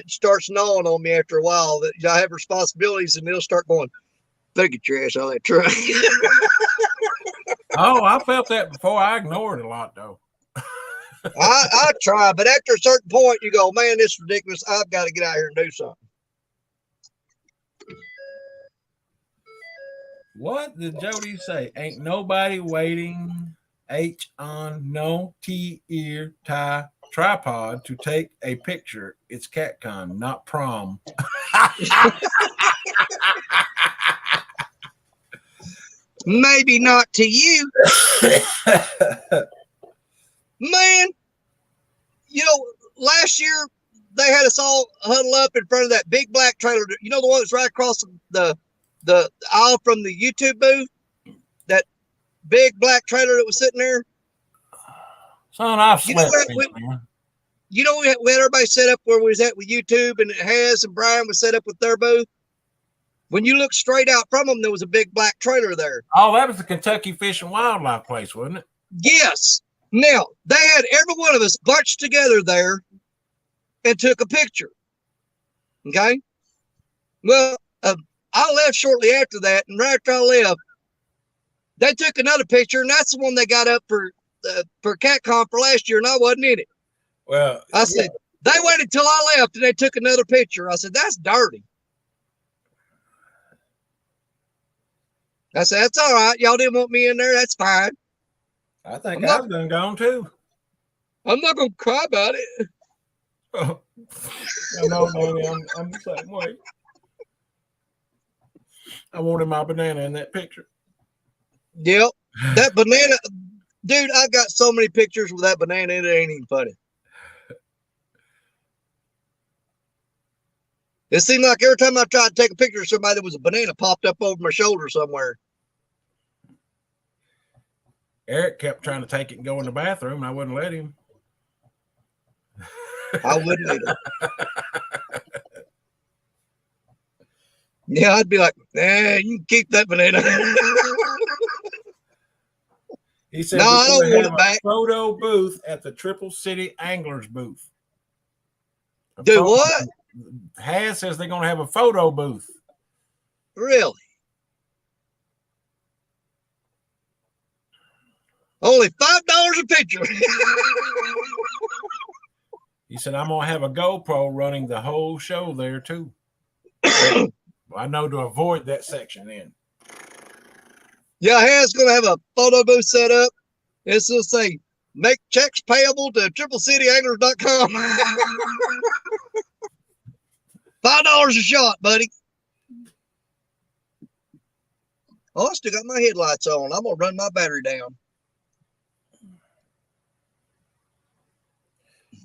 starts gnawing on me after a while. That I have responsibilities, and they'll start going, "Better get your ass out of that truck." Oh, I felt that before. I ignored it a lot though. I try, but after a certain point, you go, "Man, this is ridiculous. I've got to get out here and do something." What did Jody say? Ain't nobody waiting H on no T ear tie tripod to take a picture. It's CatCon, not prom. Maybe not to you, man. You know, last year they had us all huddle up in front of that big black trailer. You know, the one that's right across the aisle from the YouTube booth. That big black trailer that was sitting there. Son, I've You know slept. what, since, man. You know, we had everybody set up where we was at with YouTube, and Has and Brian was set up with their booth. When you look straight out from them, there was a big black trailer there. Oh, that was the Kentucky Fish and Wildlife place, wasn't it? Yes. Now, they had every one of us bunched together there and took a picture. Okay? Well, I left shortly after that, and right after I left, they took another picture, and that's the one they got up for CatCon for last year, and I wasn't in it. Well, I said, they waited till I left, and they took another picture. I said, that's dirty. I said, that's all right. Y'all didn't want me in there. That's fine. I think I'm not- I've done gone too. I'm not going to cry about it. Oh, I know, Danny. I'm the same way. I wanted my banana in that picture. Yep. That banana, dude, I've got so many pictures with that banana in it, ain't even funny. It seemed like every time I tried to take a picture of somebody, there was a banana popped up over my shoulder somewhere. Eric kept trying to take it and go in the bathroom, and I wouldn't let him. I wouldn't either. Yeah, I'd be like, you can keep that banana. He said, No, I don't "We're gonna want have it a back." photo booth at the Triple City Anglers booth." A Do photo- what? Has says they're going to have a photo booth. Really? Only $5 a picture. He said, "I'm going to have a GoPro running the whole show there too." I know to avoid that section then. Yeah, Harris gonna have a photo booth set up. It's gonna say, make checks payable to triplecityanglers.com. $5 a shot, buddy. Oh, I still got my headlights on. I'm gonna run my battery down.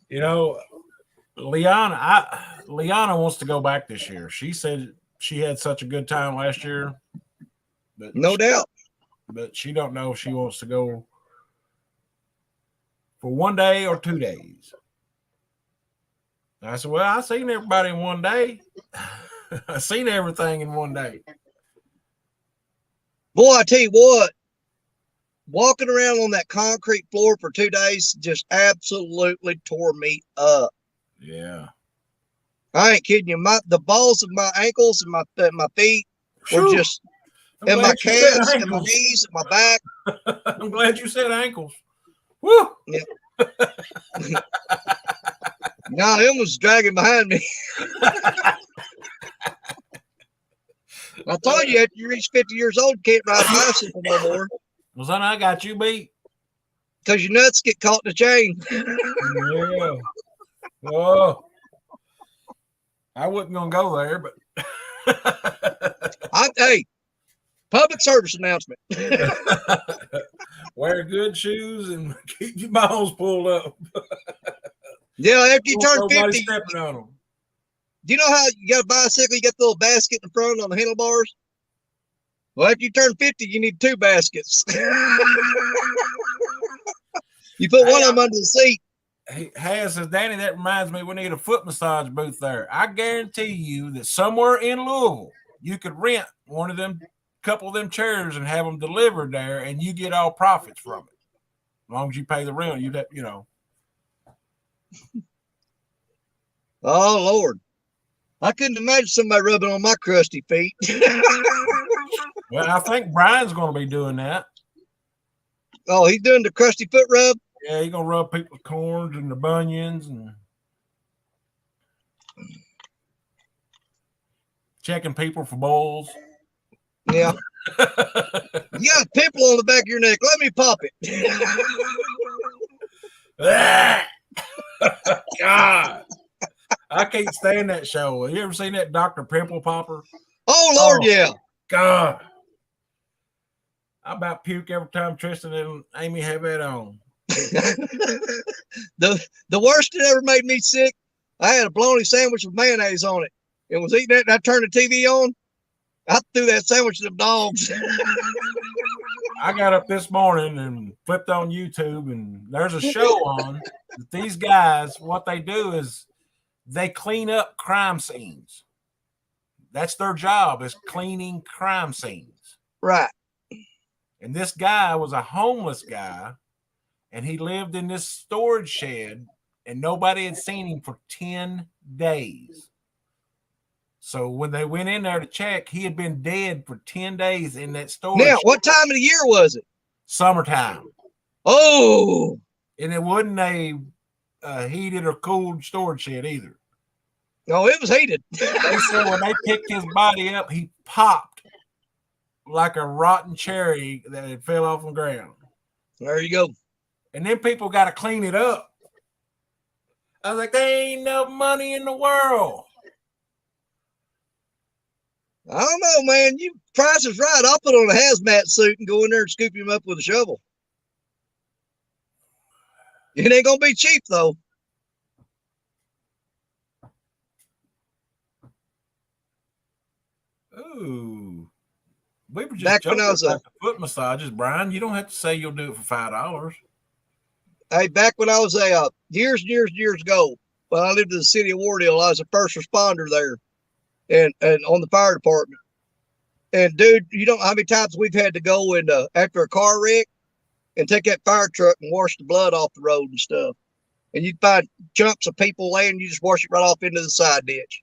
You know, Liana wants to go back this year. She said she had such a good time last year, but No doubt. but she don't know if she wants to go for 1 day or 2 days. I said, "Well, I seen everybody in 1 day. I seen everything in 1 day." Boy, I tell you what, walking around on that concrete floor for 2 days just absolutely tore me up. Yeah. I ain't kidding you. The balls of my ankles and my feet were Whew. just, I'm and my glad you said calves and my ankles. knees and my back. I'm glad you said ankles. Woo! No, it was dragging behind me. I told you, after you reach 50 years old, you can't ride a bicycle no more Well, son, I got you beat. because your nuts get caught in the chain. Yeah. Oh. I wasn't gonna go there, but Hey, public service announcement. wear good shoes and keep your balls pulled up. Yeah, after you turn Nobody 50, stepping on them. do you know how you got a bicycle? You got the little basket in front on the handlebars. Well, after you turn 50, you need 2 baskets. You put one of them under the seat. Hey, says Danny, that reminds me we need a foot massage booth there. I guarantee you that somewhere in Louisville you could rent one of them, couple of them chairs and have them delivered there, and you get all profits from it. As long as you pay the rent, you know. Oh Lord, I couldn't imagine somebody rubbing on my crusty feet. Well, I think Brian's going to be doing that. Oh, he's doing the crusty foot rub. Yeah, he's going to rub people's corns and the bunions and checking people for boils. Yeah. You got a pimple on the back of your neck. Let me pop it. God, I can't stand that show. You ever seen that Dr. Pimple Popper? Oh Lord, yeah. God, I about puke every time Tristan and Amy have that on. The worst that ever made me sick, I had a bologna sandwich with mayonnaise on it. And was eating it, and I turned the TV on. I threw that sandwich to them dogs. I got up this morning and flipped on YouTube, and there's a show on that these guys, what they do is they clean up crime scenes. That's their job, is cleaning crime scenes. Right. And this guy was a homeless guy, and he lived in this storage shed, and nobody had seen him for 10 days. So when they went in there to check, he had been dead for 10 days in that storage Now, shed. what time of the year was it? Summertime. Oh, And it wasn't a heated or cooled storage shed either. no, it was heated. They said when they picked his body up, he popped like a rotten cherry that had fell off the ground. There you go. And then people got to clean it up. I was like, there ain't no money in the world. I don't know, man. You price is right. I'll put on a hazmat suit and go in there and scoop him up with a shovel. It ain't gonna be cheap though. Ooh. We were just Back when joking I was about the foot massages, Brian. You don't have to say you'll do it for $5. Hey, back when I was years and years ago, when I lived in the city of Wardell, I was a first responder there, and on the fire department. And dude, you don't know how many times we've had to go and after a car wreck and take that fire truck and wash the blood off the road and stuff. And you'd find chunks of people laying, you just wash it right off into the side ditch.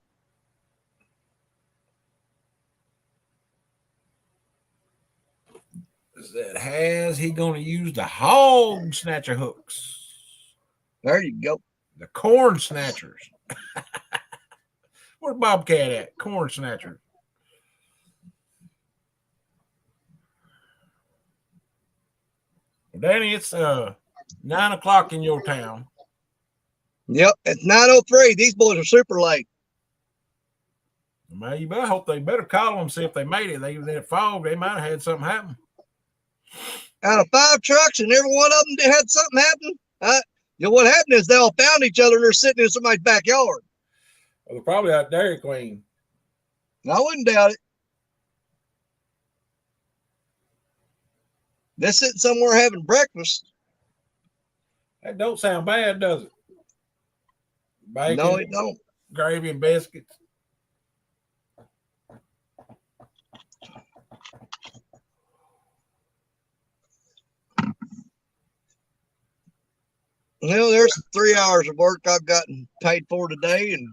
That has he going to use the hog snatcher hooks? There you go. The corn snatchers. Where's Bobcat at? Corn snatcher. Well, Danny, it's 9 o'clock in your town. Yep, it's 9:03. These boys are super late. Man, you better hope they better call them, see if they made it. They was in that fog. They might have had something happen. Out of 5 trucks, and every one of them had something happen. You know what happened is they all found each other and they're sitting in somebody's backyard. Well, they're probably out Dairy Queen. I wouldn't doubt it. They're sitting somewhere having breakfast. That don't sound bad, does it? Bacon, No, it don't. gravy, and biscuits. Well, there's 3 hours of work I've gotten paid for today, and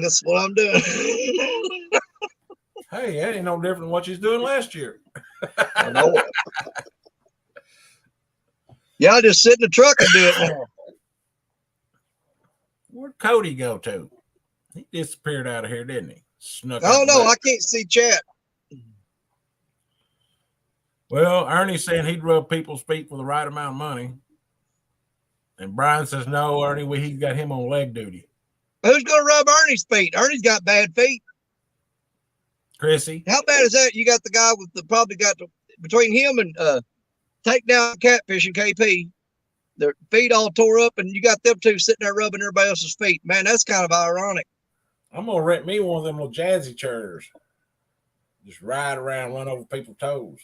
that's what I'm doing. Hey, that ain't no different than what you was doing last year. I know it. Yeah, I just sit in the truck and do it now. Where'd Cody go to? He disappeared out of here, didn't he? Snuck Oh out no, the I back. can't see chat. Well, Ernie's saying he'd rub people's feet for the right amount of money. And Brian says, no, Ernie, he's got him on leg duty. Who's gonna rub Ernie's feet? Ernie's got bad feet. Chrissy. How bad is that? You got the guy with between him and take down Catfish and KP, their feet all tore up, and you got them two sitting there rubbing everybody else's feet. Man, that's kind of ironic. I'm going to rent me one of them little jazzy chairs. Just ride around, run over people's toes.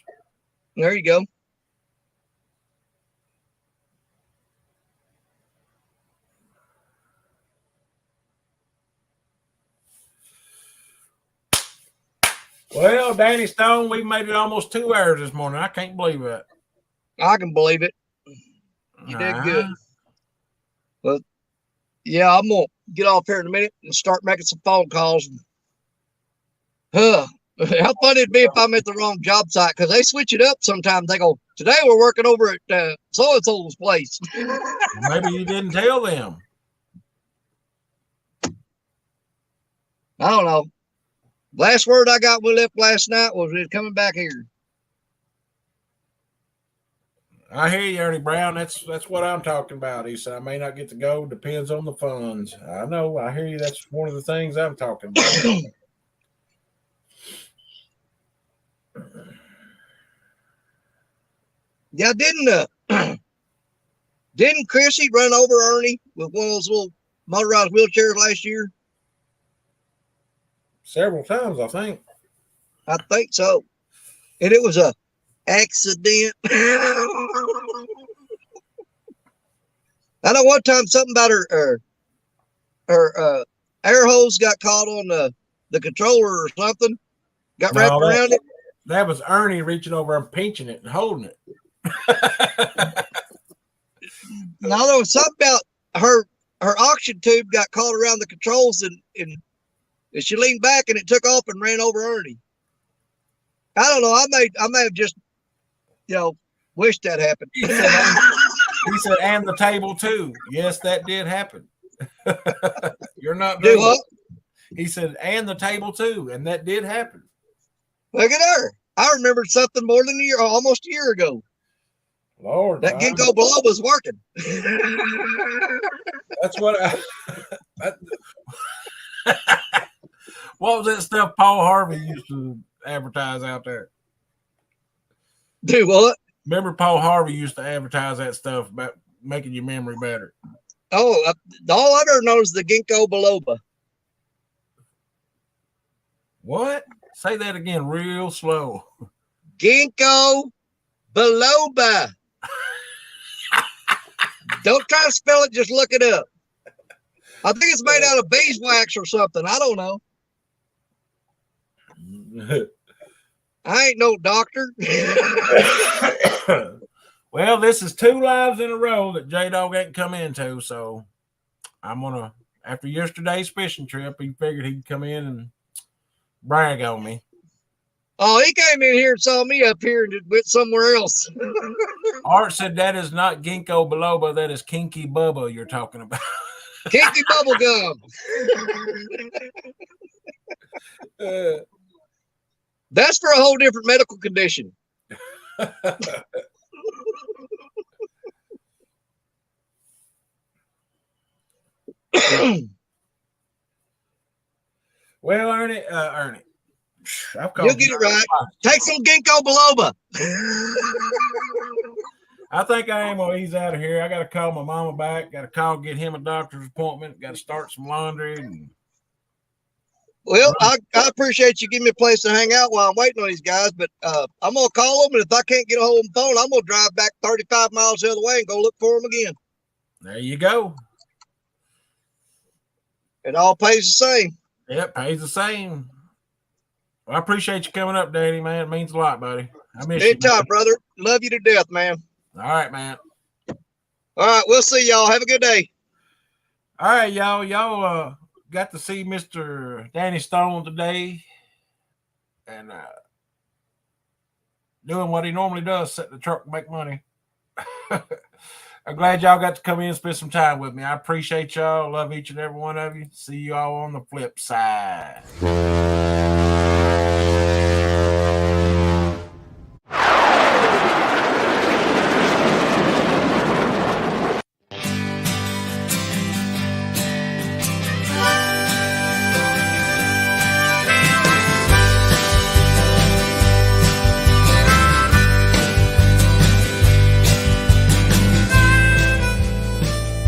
There you go. Well, Danny Stone, we made it almost 2 hours this morning. I can't believe it. I can believe it. You did good. Uh-huh. Well, yeah, I'm gonna get off here in a minute and start making some phone calls. How funny it'd be if I'm at the wrong job site, because they switch it up sometimes. They go, today we're working over at so and so's place. Maybe you didn't tell them. I don't know. Last word I got when we left last night was we're coming back here. I hear you, Ernie Brown. That's what I'm talking about. He said I may not get to go. Depends on the funds. I know. I hear you. That's one of the things I'm talking about. Yeah, didn't Chrissy run over Ernie with one of those little motorized wheelchairs last year? Several times, I think. I think so. And it was a accident. I know one time something about her air hose got caught on the controller or something. Got wrapped around it. That was Ernie reaching over and pinching it and holding it. Now there was something about her oxygen tube got caught around the controls and she leaned back and it took off and ran over Ernie. I don't know. I may have just, wished that happened. He said, and the table too. Yes, that did happen. You're not Do what? He said, and the table too, and that did happen. Look at her. I remembered something more than almost a year ago. Lord, that ginkgo biloba was working. That's what what was that stuff Paul Harvey used to advertise out there? Do what? Remember Paul Harvey used to advertise that stuff about making your memory better. Oh, all I've ever known is the ginkgo biloba. What? Say that again real slow. Ginkgo biloba. Don't try to spell it, just look it up. I think it's made out of beeswax or something. I don't know. I ain't no doctor. Well, this is 2 lives in a row that J-Dog ain't come into, so I'm gonna, after yesterday's fishing trip, he figured he'd come in and brag on me. Oh, he came in here and saw me up here and just went somewhere else. Art said that is not ginkgo biloba, that is kinky bubba you're talking about. Kinky bubble gum. That's for a whole different medical condition. Well, Ernie, you'll get it right. Take some ginkgo biloba. I think I am when he's out of here. I got to call my mama back. Got to call, get him a doctor's appointment. Got to start some laundry. Well, I appreciate you giving me a place to hang out while I'm waiting on these guys, but I'm going to call them, and if I can't get a hold of the phone, I'm going to drive back 35 miles the other way and go look for them again. There you go. It all pays the same. Yep, pays the same. Well, I appreciate you coming up, Danny, man. It means a lot, buddy. I miss you. Anytime, brother. Love you to death, man. All right, man. All right, we'll see y'all. Have a good day. All right, y'all. Y'all got to see Mr. Danny Stone today, and doing what he normally does, sit in the truck and make money. I'm glad y'all got to come in and spend some time with me. I appreciate y'all. Love each and every one of you. See you all on the flip side.